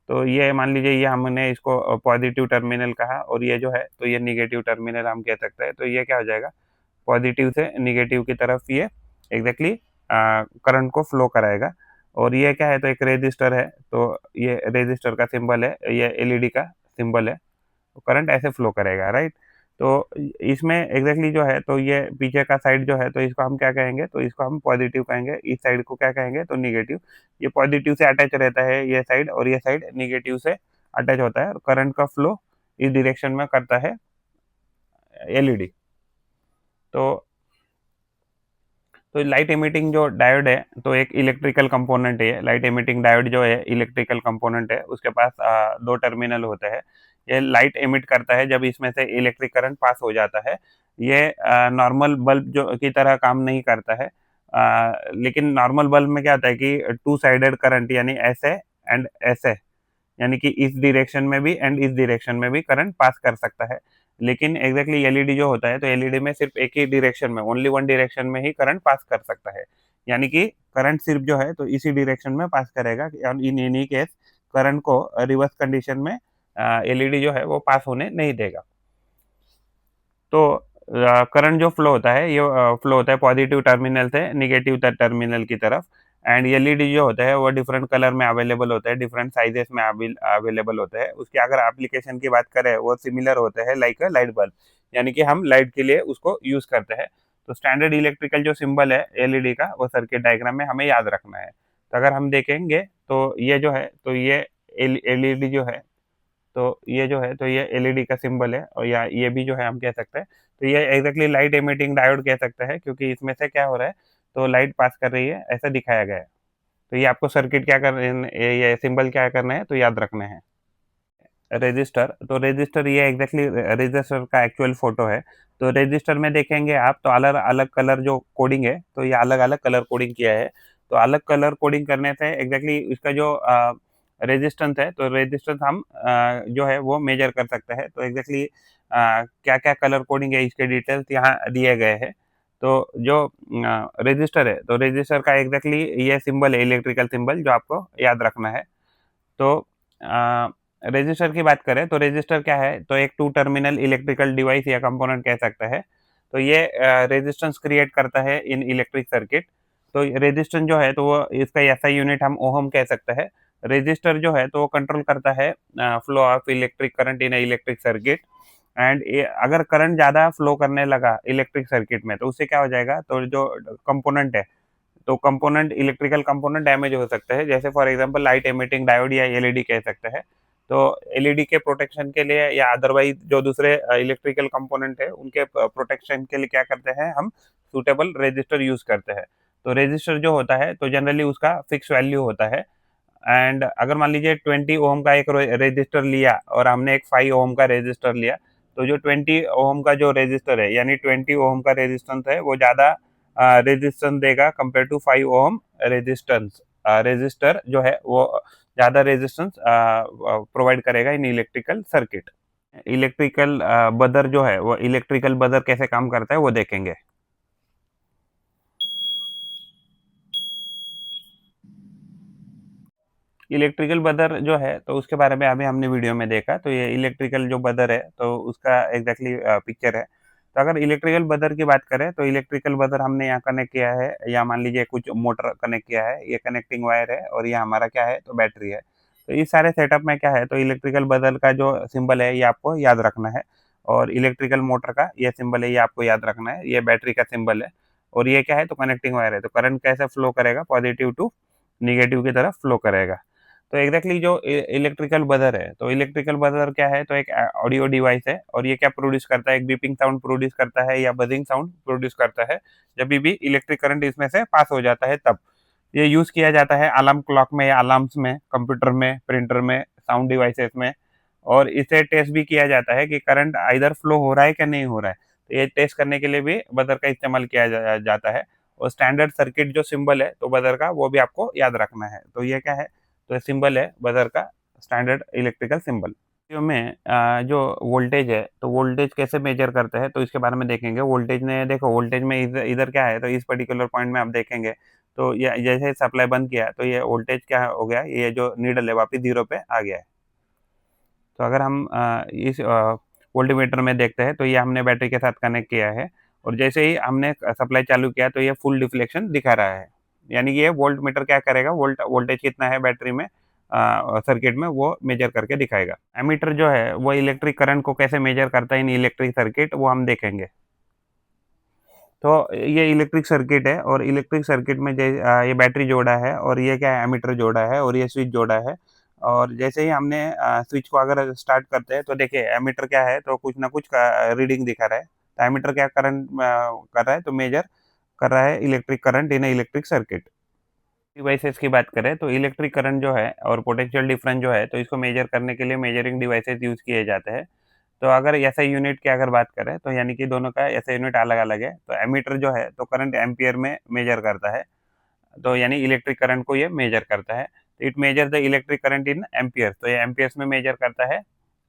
तो ये मान लीजिए ये हमने इसको पॉजिटिव टर्मिनल कहा और ये जो है तो ये निगेटिव टर्मिनल हम कह सकते हैं। तो ये क्या हो जाएगा, पॉजिटिव से निगेटिव की तरफ ये एग्जैक्टली करंट को फ्लो कराएगा। और ये क्या है, तो एक रेजिस्टर है, तो ये रेजिस्टर का सिंबल है, ये एलईडी का सिंबल है। तो करंट ऐसे फ्लो करेगा, राइट। तो इसमें एग्जैक्टली जो है, तो ये पीछे का साइड जो है, तो इसको हम क्या कहेंगे, तो इसको हम पॉजिटिव कहेंगे, इस साइड को क्या कहेंगे, तो निगेटिव। ये पॉजिटिव से अटैच रहता है ये साइड, और ये साइड निगेटिव से अटैच होता है और करंट का फ्लो इस डायरेक्शन में करता है एलईडी। तो तो लाइट एमिटिंग जो डायोड है, तो एक इलेक्ट्रिकल कंपोनेंट है। लाइट एमिटिंग डायोड जो है इलेक्ट्रिकल कंपोनेंट है, उसके पास दो टर्मिनल होते हैं। ये लाइट एमिट करता है जब इसमें से इलेक्ट्रिक करंट पास हो जाता है। ये नॉर्मल बल्ब जो की तरह काम नहीं करता है। लेकिन नॉर्मल बल्ब में क्या होता है कि टू साइडेड करंट, यानी ऐसे एंड ऐसे, यानी कि इस डायरेक्शन में भी एंड इस डायरेक्शन में भी करंट पास कर सकता है। लेकिन एग्जैक्टली एलईडी जो होता है, तो एलईडी में सिर्फ एक ही डायरेक्शन में, ओनली वन डायरेक्शन में ही करंट पास कर सकता है। यानी कि करंट सिर्फ जो है तो इसी डायरेक्शन में पास करेगा। इन एनी केस करंट को रिवर्स कंडीशन में एलईडी जो है वो पास होने नहीं देगा। तो करंट जो फ्लो होता है, ये फ्लो होता है पॉजिटिव टर्मिनल से निगेटिव टर्मिनल की तरफ। एंड एलईडी जो होता है वो डिफरेंट कलर में अवेलेबल होता है, डिफरेंट साइजेस में अवेलेबल होता है। उसकी अगर एप्लीकेशन की बात करें वो सिमिलर होते हैं लाइक अ लाइट बल्ब, यानी कि हम लाइट के लिए उसको यूज करते हैं। तो स्टैंडर्ड इलेक्ट्रिकल जो सिंबल है एलईडी का वो सर्किट डायग्राम में हमें याद रखना है। तो अगर हम देखेंगे तो ये जो है तो ये एलईडी जो है तो ये एलईडी का सिंबल है, और या ये भी जो है हम कह सकते हैं। तो ये एग्जैक्टली लाइट एमिटिंग डायोड कह सकते हैं, क्योंकि इसमें से क्या हो रहा है, तो लाइट पास कर रही है ऐसा दिखाया गया है। तो ये आपको सर्किट क्या कर ये सिंबल क्या करना है तो याद रखना है। रजिस्टर, तो रजिस्टर ये एग्जैक्टली रजिस्टर का एक्चुअल फोटो है। तो रजिस्टर में देखेंगे आप तो अलग अलग कलर जो कोडिंग है, तो ये अलग अलग कलर कोडिंग किया है। तो अलग कलर कोडिंग करने से एग्जैक्टली इसका जो रेजिस्टेंस है, तो रेजिस्टेंस हम जो है वो मेजर कर सकते हैं। तो एग्जैक्टली क्या क्या कलर कोडिंग है इसके डिटेल्स यहाँ दिए गए हैं। तो जो रजिस्टर है, तो रजिस्टर का एग्जैक्टली ये सिंबल है, इलेक्ट्रिकल सिंबल जो आपको याद रखना है। तो रजिस्टर की बात करें तो रजिस्टर क्या है, तो एक टू टर्मिनल इलेक्ट्रिकल डिवाइस या कंपोनेंट कह सकता है। तो ये रेजिस्टेंस क्रिएट करता है इन इलेक्ट्रिक सर्किट। तो रेजिस्टेंस जो है तो वो इसका ऐसा यूनिट हम ओहम कह सकते हैं। रजिस्टर जो है तो वो कंट्रोल करता है flow of electric current in electric circuit. And अगर करंट ज़्यादा फ्लो करने लगा इलेक्ट्रिक सर्किट में तो उससे क्या हो जाएगा, तो जो कंपोनेंट है, तो कंपोनेंट इलेक्ट्रिकल कंपोनेंट डैमेज हो सकते हैं। जैसे for example light emitting diode या एलईडी कह सकते हैं। तो एलईडी के प्रोटेक्शन के लिए या अदरवाइज जो दूसरे इलेक्ट्रिकल कंपोनेंट है उनके प्रोटेक्शन के लिए क्या करते हैं, हम सूटेबल रेजिस्टर यूज करते हैं। तो रेजिस्टर जो होता है तो जनरली उसका फिक्स वैल्यू होता है। एंड अगर मान लीजिए 20 ओम का एक रेजिस्टर लिया और हमने एक 5 ओम का रेजिस्टर लिया, तो जो 20 ओम का जो रेजिस्टर है यानी 20 ओम का रेजिस्टेंस है वो ज़्यादा रेजिस्टेंस देगा compare to 5 ohm resistance. Resistor जो है वो ज़्यादा रेजिस्टेंस प्रोवाइड करेगा इन इलेक्ट्रिकल सर्किट। इलेक्ट्रिकल बदर जो है वो इलेक्ट्रिकल बदर कैसे काम करता है वो देखेंगे। इलेक्ट्रिकल बदर जो है तो उसके बारे में अभी हमने वीडियो में देखा। तो ये इलेक्ट्रिकल जो बदर है तो उसका एग्जैक्टली पिक्चर है। तो अगर इलेक्ट्रिकल बदर की बात करें तो इलेक्ट्रिकल बदर हमने यहाँ कनेक्ट किया है, या मान लीजिए कुछ मोटर कनेक्ट किया है, ये कनेक्टिंग वायर है और ये हमारा क्या है तो बैटरी है। तो इस सारे सेटअप में क्या है, तो इलेक्ट्रिकल बदर का जो सिंबल है ये आपको याद रखना है, और इलेक्ट्रिकल मोटर का ये सिंबल है ये आपको याद रखना है, ये बैटरी का सिंबल है। और ये क्या है तो कनेक्टिंग वायर है। तो करंट कैसे फ्लो करेगा, पॉजिटिव टू निगेटिव की तरफ फ्लो करेगा। तो एग्जैक्टली जो इलेक्ट्रिकल बजर है, तो इलेक्ट्रिकल बजर क्या है, तो एक ऑडियो डिवाइस है, और ये क्या प्रोड्यूस करता है, एक बीपिंग साउंड प्रोड्यूस करता है या बजिंग साउंड प्रोड्यूस करता है जब भी इलेक्ट्रिक करंट इसमें से पास हो जाता है तब। ये यूज किया जाता है अलार्म क्लॉक में या अलार्म्स में, कंप्यूटर में, प्रिंटर में, साउंड डिवाइसेस में। और इसे टेस्ट भी किया जाता है कि करंट इधर फ्लो हो रहा है क्या नहीं हो रहा है। तो ये टेस्ट करने के लिए भी बजर का इस्तेमाल किया जाता है। और स्टैंडर्ड सर्किट जो सिंबल है तो बजर का वो भी आपको याद रखना है। तो ये क्या है, तो सिंबल है बजर का, स्टैंडर्ड इलेक्ट्रिकल सिंबल। में जो वोल्टेज है तो वोल्टेज कैसे मेजर करते हैं तो इसके बारे में देखेंगे। वोल्टेज ने देखो, वोल्टेज में इधर इधर क्या है, तो इस पर्टिकुलर पॉइंट में आप देखेंगे तो ये जैसे सप्लाई बंद किया तो ये वोल्टेज क्या हो गया, ये जो नीडल है वापिस जीरो पे आ गया है। तो अगर हम इस वोल्टमीटर में देखते हैं तो ये हमने बैटरी के साथ कनेक्ट किया है, और जैसे ही हमने सप्लाई चालू किया तो ये फुल डिफ्लेक्शन दिखा रहा है। यानी कि ये वोल्ट मीटर क्या करेगा, वोल्टेज कितना है बैटरी में सर्किट में वो मेजर करके दिखाएगा। एमीटर जो है वो इलेक्ट्रिक करंट को कैसे मेजर करता है इन इलेक्ट्रिक सर्किट वो हम देखेंगे। तो ये इलेक्ट्रिक सर्किट है, और इलेक्ट्रिक सर्किट में ये बैटरी जोड़ा है, और ये क्या है एमीटर जोड़ा है, और ये स्विच जोड़ा है। और जैसे ही हमने स्विच को अगर स्टार्ट करते हैं तो देखिए एमीटर क्या है, तो कुछ ना कुछ रीडिंग दिखा रहा है। तो एमीटर क्या करंट कर रहा है, तो मेजर कर रहा है electric current in electric circuit. Devices की बात करें तो इलेक्ट्रिक करंट जो है और पोटेंशियल डिफरेंस जो है, तो इसको मेजर करने के लिए मेजरिंग डिवाइसेस यूज किए जाते हैं। तो अगर एसआई यूनिट की अगर बात करें तो यानी कि दोनों का एसआई यूनिट अलग अलग है। तो एमीटर जो है तो करंट एम्पियर में मेजर करता है, तो यानी इलेक्ट्रिक करंट को ये मेजर करता है। तो it measure the electric current in amperes, तो ये एम्पियर्स में मेजर करता है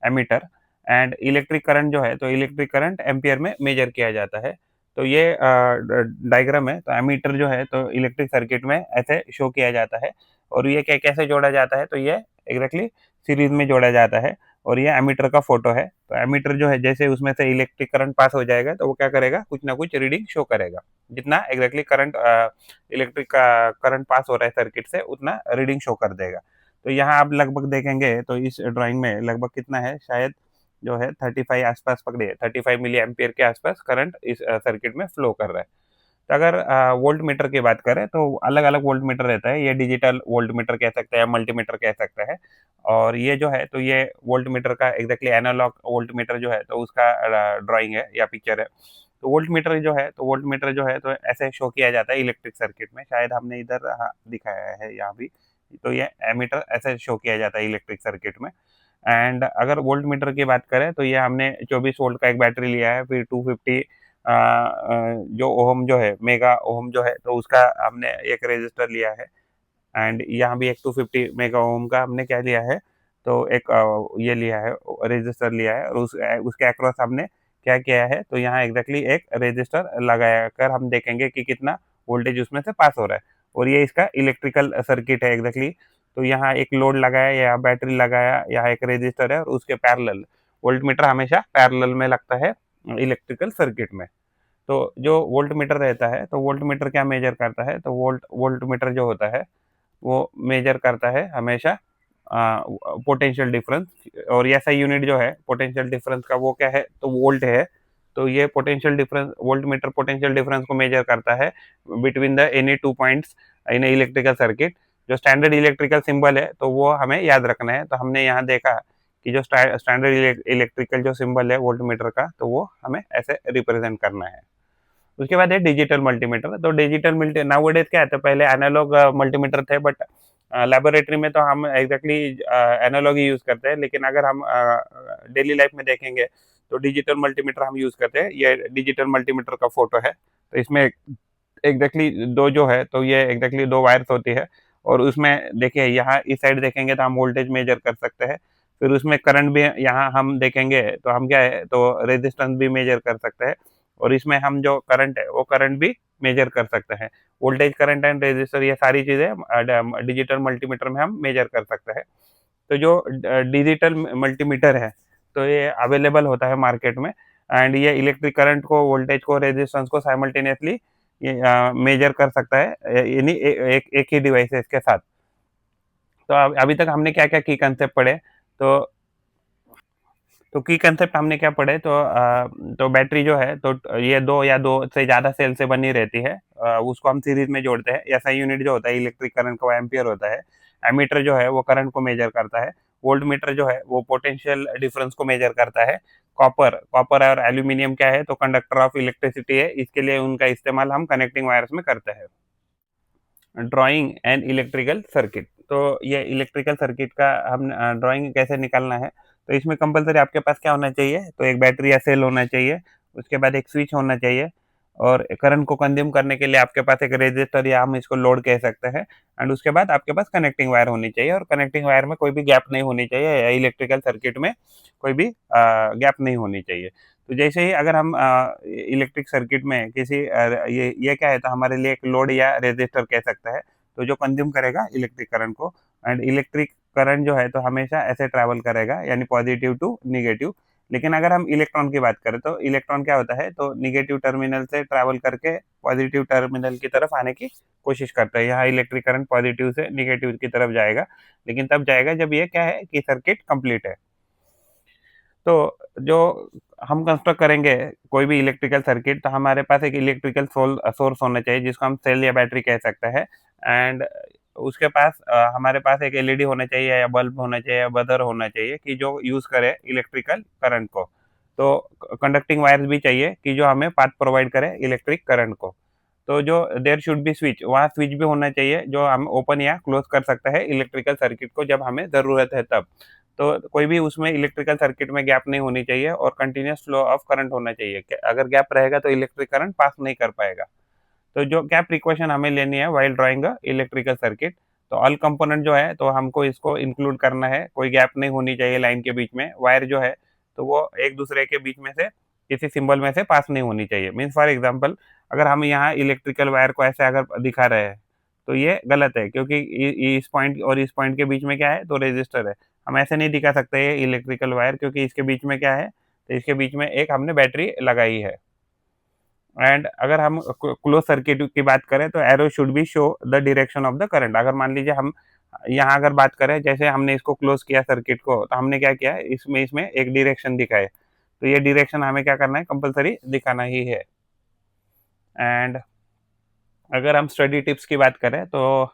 एमीटर। एंड इलेक्ट्रिक करंट जो है तो इलेक्ट्रिक करंट एम्पियर में मेजर किया जाता है। तो ये डायग्राम है, तो एमीटर जो है तो इलेक्ट्रिक सर्किट में ऐसे शो किया जाता है। और ये क्या कैसे जोड़ा जाता है, तो ये एग्जैक्टली सीरीज में जोड़ा जाता है। और ये एमीटर का फोटो है। तो एमीटर जो है जैसे उसमें से इलेक्ट्रिक करंट पास हो जाएगा तो वो क्या करेगा, कुछ ना कुछ रीडिंग शो करेगा। जितना एग्जैक्टली करंट इलेक्ट्रिक का करंट पास हो रहा है सर्किट से उतना रीडिंग शो कर देगा। तो यहाँ आप लगभग देखेंगे तो इस ड्राइंग में लगभग कितना है, शायद जो है 35 आसपास पकड़िए, 35 मिली एम्पियर के आसपास करंट इस सर्किट में फ्लो कर रहा है। तो अगर वोल्ट मीटर की बात करें तो अलग-अलग वोल्ट मीटर रहता है। ये डिजिटल वोल्ट मीटर कह सकते हैं, मल्टीमीटर कह सकते हैं। और ये जो है तो ये वोल्ट मीटर का एग्ज़ैक्टली एनालॉग वोल्ट मीटर जो है तो उसका ड्राइंग है या पिक्चर है। तो वोल्ट मीटर जो है तो ऐसे शो किया जाता है इलेक्ट्रिक सर्किट में। शायद हमने इधर हाँ, दिखाया है यहाँ भी। तो ये एमीटर ऐसे शो किया जाता है इलेक्ट्रिक सर्किट में। एंड अगर वोल्ट मीटर की बात करें तो ये हमने 24 वोल्ट का एक बैटरी लिया है, फिर 250 जो ओम जो है, मेगा ओम जो है तो उसका हमने एक रेजिस्टर लिया है। एंड यहाँ भी एक 250 मेगा ओम का हमने क्या लिया है, तो एक ये लिया है, रेजिस्टर लिया है और उसके अक्रॉस हमने क्या किया है, तो यहाँ एग्जैक्टली एक रेजिस्टर लगाया कर हम देखेंगे कि कितना वोल्टेज उसमें से पास हो रहा है। और ये इसका इलेक्ट्रिकल सर्किट है एग्जैक्टली। तो यहाँ एक लोड लगाया, यहाँ बैटरी लगाया, यहाँ एक रेजिस्टर है और उसके पैरेलल वोल्ट मीटर हमेशा पैरेलल में लगता है इलेक्ट्रिकल सर्किट में। तो जो वोल्ट मीटर रहता है, तो वोल्ट मीटर क्या मेजर करता है, तो वोल्ट मीटर जो होता है वो मेजर करता है हमेशा पोटेंशियल डिफरेंस। और ऐसा यूनिट जो है पोटेंशियल डिफरेंस का वो क्या है, तो वोल्ट है। तो ये potential difference, volt meter potential difference को मेजर करता है between the any two points in electrical circuit. जो स्टैंडर्ड इलेक्ट्रिकल सिंबल है तो वो हमें याद रखना है। तो हमने यहाँ देखा कि जो स्टैंडर्ड इलेक्ट्रिकल जो सिंबल है वोल्ट मीटर का, तो वो हमें ऐसे रिप्रेजेंट करना है। उसके बाद है डिजिटल मल्टीमीटर। तो डिजिटल मल्टी नाउअडेज क्या है, तो पहले एनालॉग मल्टीमीटर थे, बट लेबोरेटरी में तो हम एग्जैक्टली एनालॉग ही यूज करते हैं। लेकिन अगर हम डेली लाइफ में देखेंगे तो डिजिटल मल्टीमीटर हम यूज करते हैं। ये डिजिटल मल्टीमीटर का फोटो है। तो इसमें एग्जैक्टली दो जो है, तो ये एग्जैक्टली दो वायर्स होती है। और उसमें देखिए यहाँ इस साइड देखेंगे तो हम वोल्टेज मेजर कर सकते हैं। फिर उसमें करंट भी यहाँ हम देखेंगे तो हम क्या है, तो रेजिस्टेंस भी मेजर कर सकते हैं। और इसमें हम जो करंट है वो करंट भी मेजर कर सकते हैं। वोल्टेज, करंट एंड रेजिस्टर ये सारी चीज़ें डिजिटल मल्टीमीटर में हम मेजर कर सकते हैं। तो जो डिजिटल मल्टीमीटर है तो ये अवेलेबल होता है मार्केट में। एंड ये इलेक्ट्रिक करंट को, वोल्टेज को, रेजिस्टेंस को साइमल्टेनियसली ये मेजर कर सकता है यानी एक ही डिवाइसेस के साथ। तो अभी तक हमने क्या-क्या की कंसेप्ट पढ़े, तो की कंसेप्ट हमने क्या पढ़े, तो बैटरी जो है तो ये 2 या 2 से ज़्यादा सेल से बनी रहती है। उसको हम सीरीज़ में जोड़ते हैं। एसआई यूनिट जो होता है इलेक्ट्रिक करंट का वो एम्पीयर होता है। एमीटर जो है वो करंट को मेजर करता है। वोल्टमीटर जो है वो पोटेंशियल डिफरेंस को मेजर करता है। कॉपर और एल्यूमीनियम क्या है, तो कंडक्टर ऑफ इलेक्ट्रिसिटी है। इसके लिए उनका इस्तेमाल हम कनेक्टिंग वायर्स में करते हैं। Drawing and electrical circuit. तो ये इलेक्ट्रिकल सर्किट का हम ड्राइंग कैसे निकालना है, तो इसमें कंपलसरी आपके पास क्या होना चाहिए, तो एक बैटरी या सेल होना चाहिए। उसके बाद एक स्विच होना चाहिए। और करंट को कंज्यूम करने के लिए आपके पास एक रेजिस्टर या हम इसको लोड कह सकते हैं। एंड उसके बाद आपके पास कनेक्टिंग वायर होनी चाहिए। और कनेक्टिंग वायर में कोई भी गैप नहीं होनी चाहिए। इलेक्ट्रिकल सर्किट में कोई भी गैप नहीं होनी चाहिए। तो जैसे ही अगर हम इलेक्ट्रिक सर्किट में किसी ये क्या है, तो हमारे लिए एक लोड या रेजिस्टर कह सकते हैं, तो जो कंज्यूम करेगा इलेक्ट्रिक करंट को। एंड इलेक्ट्रिक करंट जो है तो हमेशा ऐसे ट्रैवल करेगा, यानी पॉजिटिव टू नेगेटिव। लेकिन अगर हम इलेक्ट्रॉन की बात करें तो इलेक्ट्रॉन क्या होता है, तो नेगेटिव टर्मिनल से ट्रैवल करके पॉजिटिव टर्मिनल की तरफ आने की कोशिश करता है। यहाँ इलेक्ट्रिक करंट पॉजिटिव से नेगेटिव की तरफ जाएगा, लेकिन तब जाएगा जब ये क्या है कि सर्किट कंप्लीट है। तो जो हम कंस्ट्रक्ट करेंगे कोई भी इलेक्ट्रिकल सर्किट, तो हमारे पास एक इलेक्ट्रिकल सोर्स होना चाहिए जिसको हम सेल या बैटरी कह सकते हैं। एंड उसके पास हमारे पास एक एलईडी होना चाहिए या बल्ब होना चाहिए या बजर होना चाहिए कि जो यूज़ करे इलेक्ट्रिकल करंट को। तो कंडक्टिंग वायर्स भी चाहिए कि जो हमें पाथ प्रोवाइड करे इलेक्ट्रिक करंट को। तो जो देयर शुड बी स्विच, वहाँ स्विच भी होना चाहिए जो हम ओपन या क्लोज कर सकते हैं इलेक्ट्रिकल सर्किट को जब हमें ज़रूरत है तब। तो कोई भी उसमें इलेक्ट्रिकल सर्किट में गैप नहीं होनी चाहिए और कंटिन्यूअस फ्लो ऑफ करंट होना चाहिए। अगर गैप रहेगा तो इलेक्ट्रिक करंट पास नहीं कर पाएगा। तो जो क्या प्रिकॉशन हमें लेनी है व्हाइल ड्राइंग अ इलेक्ट्रिकल सर्किट, तो ऑल कंपोनेंट जो है तो हमको इसको इंक्लूड करना है। कोई गैप नहीं होनी चाहिए लाइन के बीच में। वायर जो है तो वो एक दूसरे के बीच में से किसी सिंबल में से पास नहीं होनी चाहिए। मीन्स फॉर एग्जांपल, अगर हम यहाँ इलेक्ट्रिकल वायर को ऐसे अगर दिखा रहे हैं तो ये गलत है, क्योंकि इस पॉइंट और इस पॉइंट के बीच में क्या है, तो रेजिस्टर है। हम ऐसे नहीं दिखा सकते ये इलेक्ट्रिकल वायर, क्योंकि इसके बीच में क्या है, तो इसके बीच में एक हमने बैटरी लगाई है। एंड अगर हम क्लोज सर्किट की बात करें तो arrow should be show the direction of the current. अगर मान लीजिए हम यहाँ अगर बात करें, जैसे हमने इसको क्लोज किया सर्किट को, तो हमने क्या किया, इसमें इसमें एक डायरेक्शन दिखाए, तो ये डायरेक्शन हमें क्या करना है, कंपलसरी दिखाना ही है। एंड अगर हम स्टडी टिप्स की बात करें तो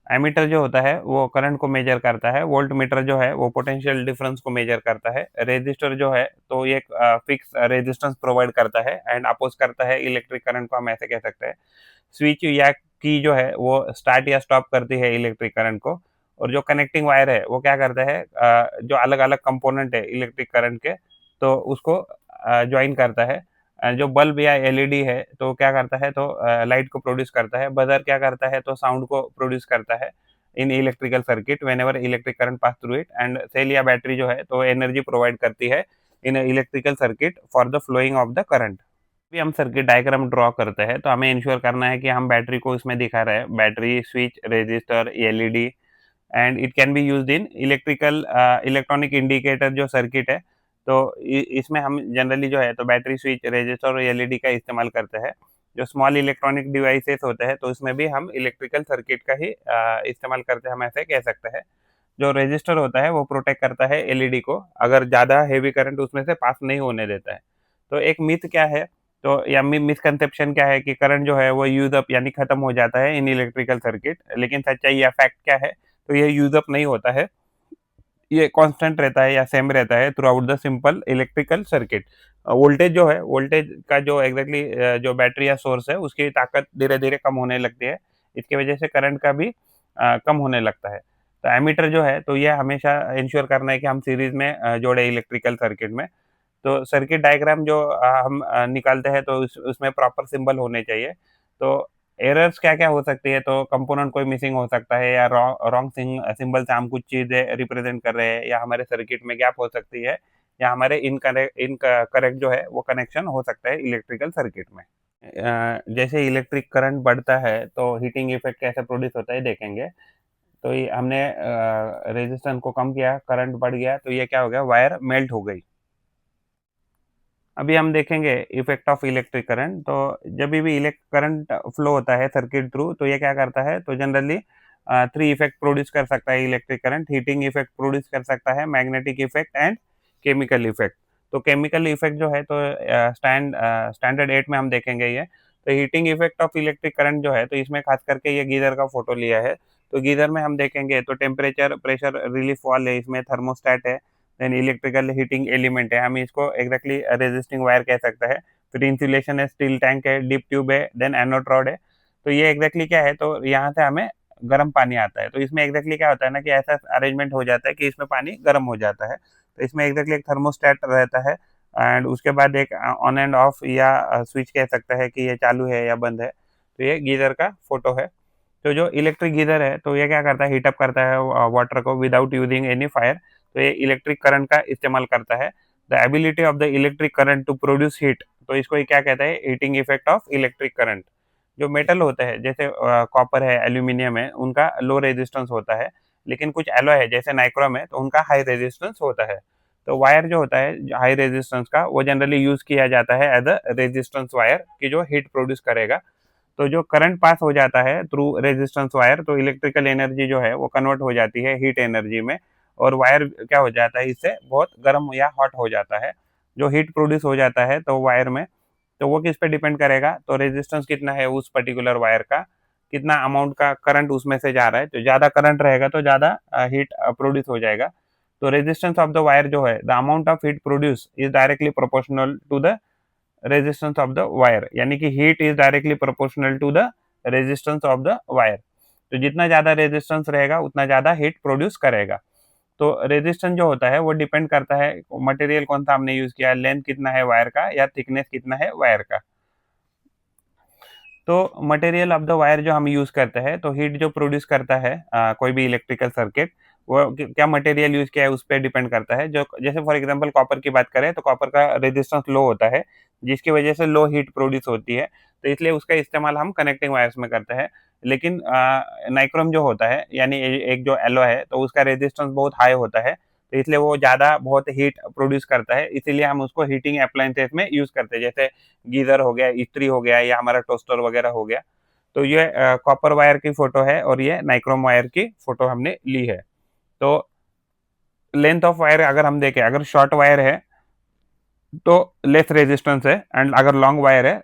एमीटर जो होता है वो करंट को मेजर करता है, वोल्ट मीटर जो है वो पोटेंशियल डिफरेंस को मेजर करता है, रेजिस्टर जो है तो ये फिक्स रेजिस्टेंस प्रोवाइड करता है एंड अपोज करता है इलेक्ट्रिक करंट को, हम ऐसे कह सकते हैं। स्विच या की जो है वो स्टार्ट या स्टॉप करती है इलेक्ट्रिक करंट को, और जो कनेक्टिंग वायर है वो क्या करता है, जो अलग अलग कंपोनेंट है इलेक्ट्रिक करंट के, तो उसको ज्वाइन करता है। जो बल्ब या एलईडी है तो क्या करता है, तो लाइट को प्रोड्यूस करता है। बजर क्या करता है, तो साउंड को प्रोड्यूस करता है in electrical circuit whenever electric current pass through it. And cell या बैटरी जो है तो एनर्जी प्रोवाइड करती है in electrical circuit for the flowing of the current. भी हम सर्किट डायग्राम ड्रॉ करते हैं तो हमें इंश्योर करना है कि हम बैटरी को इसमें दिखा रहे हैं, battery, switch, resistor, LED, and it can be used in electrical electronic indicator जो सर्किट है। तो इसमें हम जनरली जो है तो बैटरी, स्विच, रेजिस्टर और एलईडी का इस्तेमाल करते हैं। जो स्मॉल इलेक्ट्रॉनिक डिवाइसेस होते हैं तो उसमें भी हम इलेक्ट्रिकल सर्किट का ही इस्तेमाल करते हैं, हम ऐसे कह सकते हैं। जो रेजिस्टर होता है वो प्रोटेक्ट करता है एलईडी को, अगर ज़्यादा हेवी करंट उसमें से पास नहीं होने देता है। तो एक मिथ क्या है, तो या मिसकंसेप्शन क्या है कि करंट जो है वो यूज अप यानी खत्म हो जाता है इन इलेक्ट्रिकल सर्किट, लेकिन सच्चाई या फैक्ट क्या है, तो ये यूज अप नहीं होता है, ये कांस्टेंट रहता है या सेम रहता है through out the simple electrical circuit. Voltage जो है, वोल्टेज का जो एग्जैक्टली जो बैटरी या सोर्स है उसकी ताकत धीरे धीरे कम होने लगती है, इसकी वजह से करंट का भी कम होने लगता है। तो एमीटर जो है तो ये हमेशा इंश्योर करना है कि हम सीरीज में जोड़े इलेक्ट्रिकल सर्किट में। तो सर्किट डायग्राम जो हम निकालते हैं तो उसमें प्रॉपर सिंबल होने चाहिए। तो एरर्स क्या-क्या हो सकती है, तो कंपोनेंट कोई मिसिंग हो सकता है, या रॉन्ग सिंबल से हम कुछ चीज़ें रिप्रेजेंट कर रहे हैं, या हमारे सर्किट में गैप हो सकती है, या हमारे करेक्ट जो है वो कनेक्शन हो सकता है इलेक्ट्रिकल सर्किट में। जैसे इलेक्ट्रिक करंट बढ़ता है तो हीटिंग इफेक्ट कैसे प्रोड्यूस होता है देखेंगे। तो ये हमने रेजिस्टेंस को कम किया, करंट बढ़ गया, तो ये क्या हो गया, वायर मेल्ट हो गई। अभी हम देखेंगे इफेक्ट ऑफ इलेक्ट्रिक करंट। तो जब भी इलेक्ट करंट फ्लो होता है सर्किट थ्रू तो ये क्या करता है, तो जनरली थ्री इफेक्ट प्रोड्यूस कर सकता है electric current. Heating effect produce कर सकता है, magnetic effect and chemical effect. तो केमिकल इफेक्ट जो है तो स्टैंडर्ड 8 में हम देखेंगे ये। तो heating effect of electric current जो है तो इसमें खास करके ये गीजर का फोटो लिया है। तो गीजर में हम देखेंगे तो टेम्परेचर, प्रेशर रिलीफ वाल्व है, इसमें थर्मोस्टेट है, देन इलेक्ट्रिकल हीटिंग एलिमेंट है, हम इसको एग्जैक्टली रेजिस्टिंग वायर कह सकते हैं। फिर इंसुलेशन है, स्टील टैंक है, डीप ट्यूब है, देन एनोड रॉड है। तो ये एग्जैक्टली क्या है, तो यहाँ से हमें गर्म पानी आता है। तो इसमें एग्जैक्टली क्या होता है ना कि ऐसा अरेंजमेंट हो जाता है कि इसमें पानी गर्म हो जाता है। तो इसमें एग्जैक्टली एक थर्मोस्टेट रहता है, एंड उसके बाद एक ऑन एंड ऑफ या स्विच कह सकता है कि ये चालू है या बंद है। तो ये गीजर का फोटो है। तो जो इलेक्ट्रिक गीजर है तो ये क्या करता है, हीटअप करता है वाटर को विदाउट यूजिंग एनी फायर। तो ये इलेक्ट्रिक करंट का इस्तेमाल करता है। The ability of the electric current to produce heat, तो इसको ये क्या कहता है, heating effect of electric current. जो मेटल होते हैं जैसे कॉपर है, एल्यूमिनियम है, उनका लो रेजिस्टेंस होता है, लेकिन कुछ एलॉय है जैसे नाइक्रोम है तो उनका हाई रेजिस्टेंस होता है। तो वायर जो होता है हाई रेजिस्टेंस का वो जनरली यूज किया जाता है एज अ रेजिस्टेंस वायर की जो हीट प्रोड्यूस करेगा। तो जो करंट पास हो जाता है थ्रू रेजिस्टेंस वायर तो इलेक्ट्रिकल एनर्जी जो है वो कन्वर्ट हो जाती है हीट एनर्जी में, और वायर क्या हो जाता है, इससे बहुत गर्म या हॉट हो जाता है। जो हीट प्रोड्यूस हो जाता है तो वायर में, तो वो किस पे डिपेंड करेगा, तो रेजिस्टेंस कितना है उस पर्टिकुलर वायर का, कितना अमाउंट का करंट उसमें से जा रहा है। तो ज़्यादा करंट रहेगा तो ज़्यादा हीट प्रोड्यूस हो जाएगा। तो रेजिस्टेंस ऑफ द वायर जो है, the amount of heat produce is directly proportional to the resistance of the wire, यानी कि heat is directly proportional to the resistance of the wire. तो जितना ज़्यादा रेजिस्टेंस रहेगा उतना ज़्यादा हीट प्रोड्यूस करेगा। तो रेजिस्टेंस जो होता है वो डिपेंड करता है मटेरियल कौन सा हमने यूज किया है, लेंथ कितना है वायर का या थिकनेस कितना है वायर का। तो मटेरियल ऑफ द वायर जो हम यूज करते हैं तो हीट जो प्रोड्यूस करता है कोई भी इलेक्ट्रिकल सर्किट, वो क्या मटेरियल यूज किया है उस पर डिपेंड करता है। जो जैसे फॉर एग्जांपल कॉपर की बात करें तो कॉपर का रेजिस्टेंस लो होता है, जिसकी वजह से लो हीट प्रोड्यूस होती है, तो इसलिए उसका इस्तेमाल हम कनेक्टिंग वायर्स में करते हैं। लेकिन नाइक्रोम जो होता है यानी एक जो एलॉय है, तो उसका रेजिस्टेंस बहुत हाई होता है, तो इसलिए वो ज़्यादा बहुत हीट प्रोड्यूस करता है, इसीलिए हम उसको हीटिंग अप्लायंसेस में यूज़ करते हैं, जैसे गीज़र हो गया, इस्त्री हो गया या हमारा टोस्टर वगैरह हो गया। तो ये कॉपर वायर की फ़ोटो है और ये नाइक्रोम वायर की फ़ोटो हमने ली है। तो लेंथ ऑफ वायर अगर हम देखें, अगर शॉर्ट वायर है तो लेस रेजिस्टेंस है, एंड अगर लॉन्ग वायर है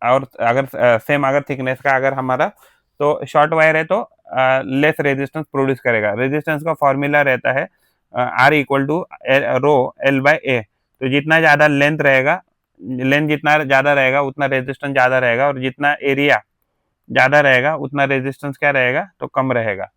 और अगर सेम अगर थिकनेस का अगर हमारा, तो शॉर्ट वायर है तो लेस रेजिस्टेंस प्रोड्यूस करेगा। रेजिस्टेंस का फॉर्मूला रहता है R equal to rho L by A. तो जितना ज़्यादा लेंथ रहेगा, लेंथ जितना ज़्यादा रहेगा उतना रेजिस्टेंस ज़्यादा रहेगा, और जितना एरिया ज़्यादा रहेगा उतना रेजिस्टेंस क्या रहेगा, तो कम रहेगा।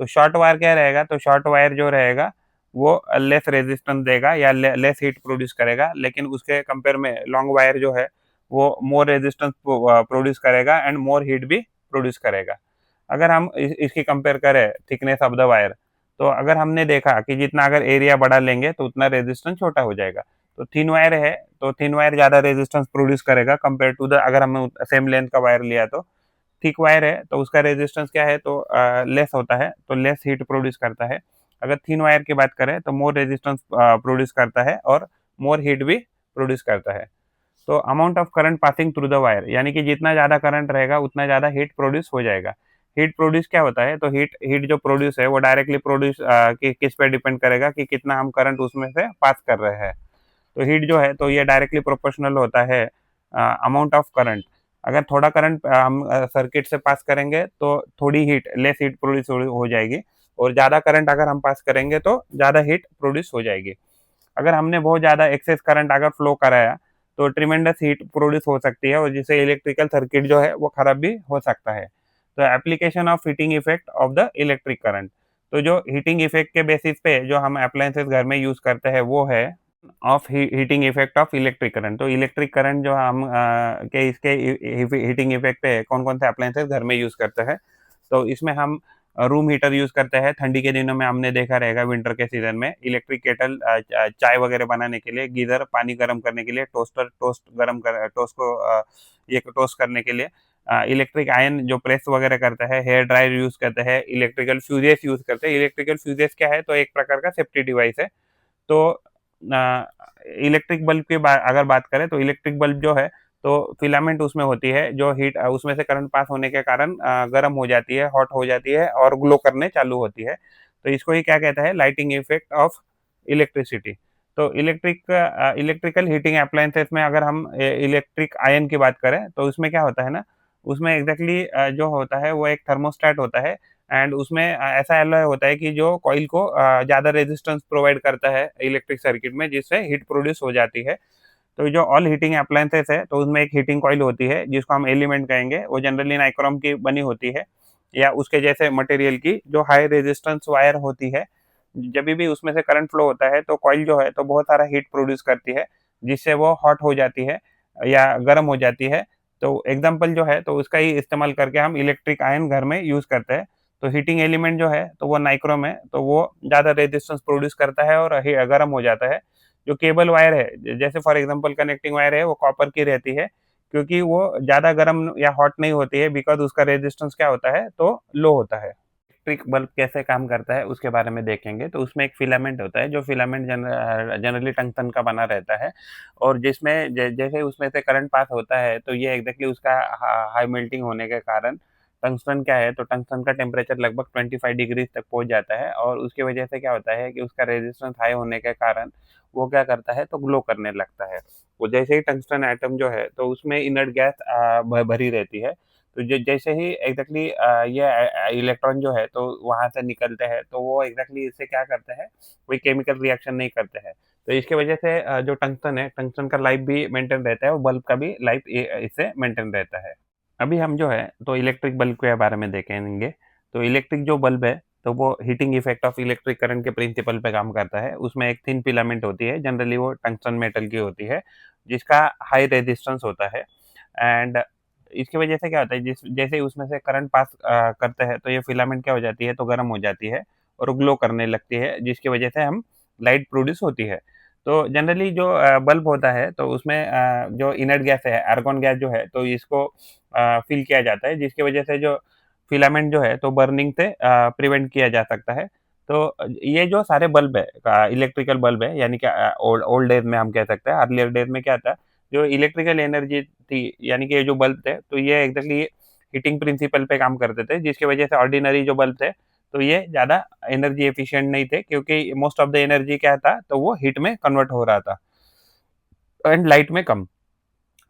तो शॉर्ट वायर क्या रहेगा, तो शॉर्ट वायर जो रहेगा वो लेस रेजिस्टेंस देगा या लेस हीट प्रोड्यूस करेगा, लेकिन उसके कंपेयर में लॉन्ग वायर जो है वो मोर रेजिस्टेंस प्रोड्यूस करेगा एंड मोर हीट भी प्रोड्यूस करेगा। अगर हम इसकी कंपेयर करें थिकनेस ऑफ द वायर, तो अगर हमने देखा कि जितना अगर एरिया बड़ा लेंगे तो उतना रेजिस्टेंस छोटा हो जाएगा। तो थिन वायर है तो थिन वायर ज़्यादा रेजिस्टेंस प्रोड्यूस करेगा कंपेयर टू द, अगर हमने सेम लेंथ का वायर लिया तो थिक वायर है तो उसका रेजिस्टेंस क्या है, तो लेस होता है, तो लेस हीट प्रोड्यूस करता है। अगर थिन वायर की बात करें तो मोर रेजिस्टेंस प्रोड्यूस करता है और मोर हीट भी प्रोड्यूस करता है। तो amount of current passing through the wire, यानी कि जितना ज़्यादा करंट रहेगा उतना ज़्यादा हीट प्रोड्यूस हो जाएगा। हीट प्रोड्यूस क्या होता है, तो हीट हीट जो प्रोड्यूस है वो डायरेक्टली प्रोड्यूस किस पे डिपेंड करेगा कि कितना हम करंट उसमें से पास कर रहे हैं। तो हीट जो है तो ये डायरेक्टली प्रोपोर्शनल होता है अमाउंट ऑफ करंट। अगर थोड़ा करंट हम सर्किट से पास करेंगे तो थोड़ी हीट लेस हीट प्रोड्यूस हो जाएगी, और ज़्यादा करंट अगर हम पास करेंगे तो ज़्यादा हीट प्रोड्यूस हो जाएगी। अगर हमने बहुत ज़्यादा एक्सेस करंट अगर फ्लो कराया तो ट्रिमेंडस हीट प्रोड्यूस हो सकती है, और जिससे इलेक्ट्रिकल सर्किट जो है वो खराब भी हो सकता है। तो application of heating effect of the electric current, तो जो हीटिंग इफेक्ट के बेसिस पे जो हम अप्लायंसेस घर में यूज करते हैं वो है of heating effect of electric current. तो इलेक्ट्रिक करंट जो हम के इसके हीटिंग इफेक्ट पे कौन कौन से अप्लायंसेस घर में यूज करते हैं, तो इसमें हम रूम हीटर यूज करते हैं। ठंडी के दिनों में हमने देखा रहेगा विंटर के सीजन में इलेक्ट्रिक केटल, चाय वगैरह बनाने के लिए, गीजर पानी गर्म करने के लिए, टोस्टर टोस्ट को ये टोस्ट करने के लिए, इलेक्ट्रिक आयन जो प्रेस वगैरह करता है, हेयर ड्रायर यूज करते हैं, इलेक्ट्रिकल फ्यूजेस यूज करते हैं। इलेक्ट्रिकल फ्यूजेस क्या है, तो एक प्रकार का सेफ्टी डिवाइस है। तो इलेक्ट्रिक बल्ब की अगर बात करें तो इलेक्ट्रिक बल्ब जो है तो फिलामेंट उसमें होती है जो हीट उसमें से करंट पास होने के कारण गर्म हो जाती है, हॉट हो जाती है और ग्लो करने चालू होती है। तो इसको ही क्या कहता है, लाइटिंग इफेक्ट ऑफ इलेक्ट्रिसिटी। तो इलेक्ट्रिकल हीटिंग अप्लायंसेस में अगर हम इलेक्ट्रिक आयन की बात करें तो उसमें क्या होता है ना, उसमें एग्जैक्टली जो होता है वो एक थर्मोस्टेट होता है, एंड उसमें ऐसा एलॉय होता है कि जो कॉइल को ज़्यादा रेजिस्टेंस प्रोवाइड करता है इलेक्ट्रिक सर्किट में, जिससे हीट प्रोड्यूस हो जाती है। तो जो ऑल हीटिंग अप्लायंसेस है तो उसमें एक हीटिंग कॉइल होती है जिसको हम एलिमेंट कहेंगे, वो जनरली नाइक्रोम की बनी होती है या उसके जैसे मटेरियल की, जो हाई रेजिस्टेंस वायर होती है। जब भी उसमें से करंट फ्लो होता है तो कॉइल जो है तो बहुत सारा हीट प्रोड्यूस करती है, जिससे वो हॉट हो जाती है या गर्म हो जाती है। तो एग्जाम्पल जो है तो उसका ही इस्तेमाल करके हम इलेक्ट्रिक आयन घर में यूज करते हैं। तो हीटिंग एलिमेंट जो है तो वो नाइक्रोम है, तो वो ज़्यादा रेजिस्टेंस प्रोड्यूस करता है और गर्म हो जाता है। जो केबल वायर है, जैसे फॉर एग्जांपल कनेक्टिंग वायर है, वो कॉपर की रहती है, क्योंकि वो ज़्यादा गर्म या हॉट नहीं होती है, बिकॉज़ उसका रेजिस्टेंस क्या होता है, तो लो होता है। इलेक्ट्रिक बल्ब कैसे काम करता है उसके बारे में देखेंगे। तो उसमें एक फिलामेंट होता है, जो फिलामेंट जनरली टंगस्टन का बना रहता है, और जिसमें जैसे उसमें से करंट पास होता है तो ये एग्जैक्टली उसका हाई मेल्टिंग होने के कारण टंगस्टन क्या है, तो टंगस्टन का टेम्परेचर लगभग 25 डिग्री तक पहुंच जाता है, और उसकी वजह से क्या होता है कि उसका रेजिस्टेंस हाई होने के कारण वो क्या करता है, तो ग्लो करने लगता है। वो जैसे ही टंगस्टन एटम जो है तो उसमें इनर्ट गैस भरी रहती है, तो जैसे ही एग्जैक्टली ये इलेक्ट्रॉन जो है तो वहां से निकलते हैं, तो वो एग्जैक्टली इससे क्या करते हैं, कोई केमिकल रिएक्शन नहीं करते हैं। तो इसके वजह से जो टंगस्टन है, टंगस्टन का लाइफ भी मेंटेन रहता है और बल्ब का भी लाइफ इससे मेंटेन रहता है। अभी हम जो है तो इलेक्ट्रिक बल्ब के बारे में देखेंगे। तो इलेक्ट्रिक जो बल्ब है तो वो heating effect of electric current के प्रिंसिपल पे काम करता है। उसमें एक थिन फिलामेंट होती है, जनरली वो टंगस्टन मेटल की होती है, जिसका हाई रेजिस्टेंस होता है। एंड इसकी वजह से क्या होता है, जिस जैसे ही उसमें से करंट पास करते हैं तो ये फिलामेंट क्या हो जाती है, तो गर्म हो जाती है और ग्लो करने लगती है, जिसकी वजह से हम लाइट प्रोड्यूस होती है। तो जनरली जो बल्ब होता है तो उसमें जो इनर्ट गैस है, आर्गन गैस जो है तो इसको फ़िल किया जाता है, जिसकी वजह से जो फिलामेंट जो है तो बर्निंग से प्रिवेंट किया जा सकता है। तो ये जो सारे बल्ब है इलेक्ट्रिकल बल्ब है, यानी कि ओल्ड ओल्ड डेज़ में हम कह सकते हैं, अर्लियर डेज़ में क्या था, जो इलेक्ट्रिकल एनर्जी थी, यानी कि ये जो बल्ब थे, तो ये एग्ज़ैक्टली हीटिंग प्रिंसिपल पे काम करते थे, जिसकी वजह से ऑर्डिनरी जो बल्ब थे, तो ये ज़्यादा एनर्जी एफिशिएंट नहीं थे, क्योंकि मोस्ट ऑफ द एनर्जी क्या था, तो वो हीट में कन्वर्ट हो रहा था एंड लाइट में कम।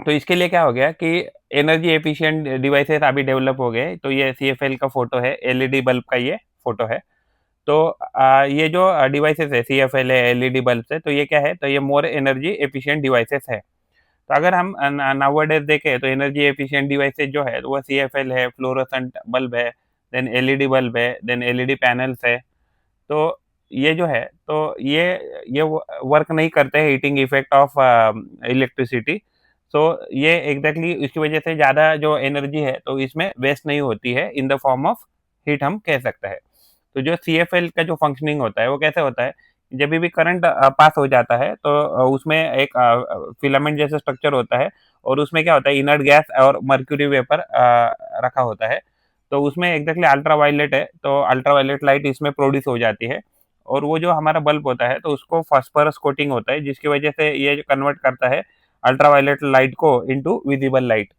तो इसके लिए क्या हो गया कि एनर्जी एफिशिएंट डिवाइसेस अभी डेवलप हो गए, तो ये सीएफएल का फ़ोटो है, एलईडी बल्ब का ये फ़ोटो है। तो ये जो डिवाइसेस है, सीएफएल है, एलईडी बल्ब्स है, तो ये क्या है, तो ये मोर एनर्जी एफिशिएंट डिवाइसेस है। तो अगर हम नाउअडेज़ देखें तो एनर्जी एफिशिएंट डिवाइसेस जो है, तो वो सीएफएल है, फ्लोरोसेंट बल्ब है, देन एलईडी बल्ब है, देन एलईडी पैनल्स है। तो ये जो है, तो ये वर्क नहीं करते हैं हीटिंग इफेक्ट ऑफ इलेक्ट्रिसिटी। सो ये एग्ज़ैक्टली इसकी वजह से ज़्यादा जो एनर्जी है, तो इसमें वेस्ट नहीं होती है in the form of heat, हम कह सकते हैं। तो जो सीएफएल का जो फंक्शनिंग होता है, वो कैसे होता है, जब भी करंट पास हो जाता है, तो उसमें एक फिलामेंट जैसा स्ट्रक्चर होता है, और उसमें क्या होता है, इनर्ट गैस और मर्क्यूरी वेपर रखा होता है। तो उसमें एग्ज़ैक्टली अल्ट्रावायलेट है, तो अल्ट्रावायलेट लाइट इसमें प्रोड्यूस हो जाती है, और वो जो हमारा बल्ब होता है, तो उसको फास्फोरस कोटिंग होता है, जिसकी वजह से ये कन्वर्ट करता है अल्ट्रावायलेट लाइट को इनटू विजिबल लाइट।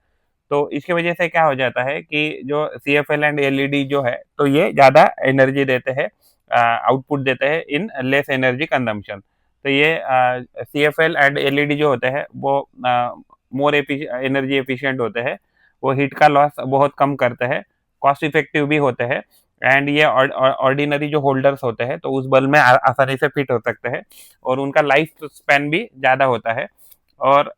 तो इसकी वजह से क्या हो जाता है कि जो सीएफएल एंड एलईडी जो है, तो ये ज़्यादा एनर्जी देते हैं, आउटपुट देते हैं इन लेस एनर्जी कंजम्पशन। तो ये सीएफएल एंड एलईडी जो होते हैं, वो मोर एनर्जी एफिशिएंट होते हैं, वो हीट का लॉस बहुत कम करते हैं, कॉस्ट इफेक्टिव भी होते हैं, एंड ये ऑर्डिनरी जो होल्डर्स होते हैं, तो उस बल्ब में आसानी से फिट हो सकते हैं, और उनका लाइफ स्पैन भी ज़्यादा होता है। और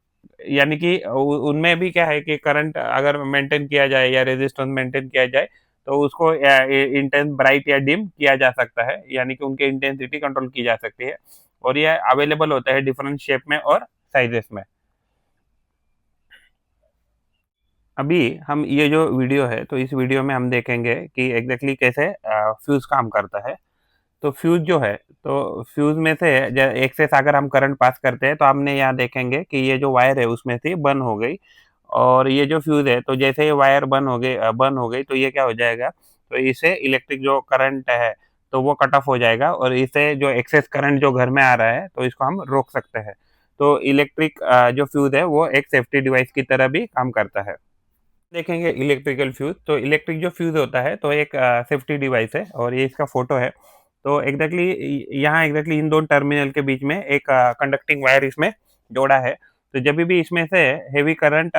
यानी कि उनमें भी क्या है कि करंट अगर मेंटेन किया जाए या रेजिस्टेंस मेंटेन किया जाए, तो उसको इंटेंस ब्राइट या डिम किया जा सकता है, यानी कि उनकी इंटेंसिटी कंट्रोल की जा सकती है, और ये अवेलेबल होता है डिफरेंट शेप में और साइजेस में। अभी हम ये जो वीडियो है, तो इस वीडियो में हम देखेंगे कि एग्जैक्टली कैसे फ्यूज काम करता है। तो फ्यूज़ जो है, तो फ्यूज़ में से ज एक्सेस अगर हम करंट पास करते हैं, तो हमने यहाँ देखेंगे कि ये जो वायर है उसमें से बर्न हो गई, और ये जो फ्यूज़ है, तो जैसे ही वायर बर्न हो गई, तो ये क्या हो जाएगा, तो इससे इलेक्ट्रिक जो करंट है, तो वो कट ऑफ हो जाएगा, और इससे जो एक्सेस करंट जो घर में आ रहा है, तो इसको हम रोक सकते हैं। तो इलेक्ट्रिक जो फ्यूज़ है, वो एक सेफ्टी डिवाइस की तरह भी काम करता है। देखेंगे इलेक्ट्रिकल फ्यूज़, तो इलेक्ट्रिक जो फ्यूज़ होता है, तो एक सेफ्टी डिवाइस है, और ये इसका फ़ोटो है। तो एग्ज़ैक्टली यहाँ एग्ज़ैक्टली इन 2 टर्मिनल के बीच में एक कंडक्टिंग वायर इसमें जोड़ा है। तो जभी भी इसमें से हेवी करंट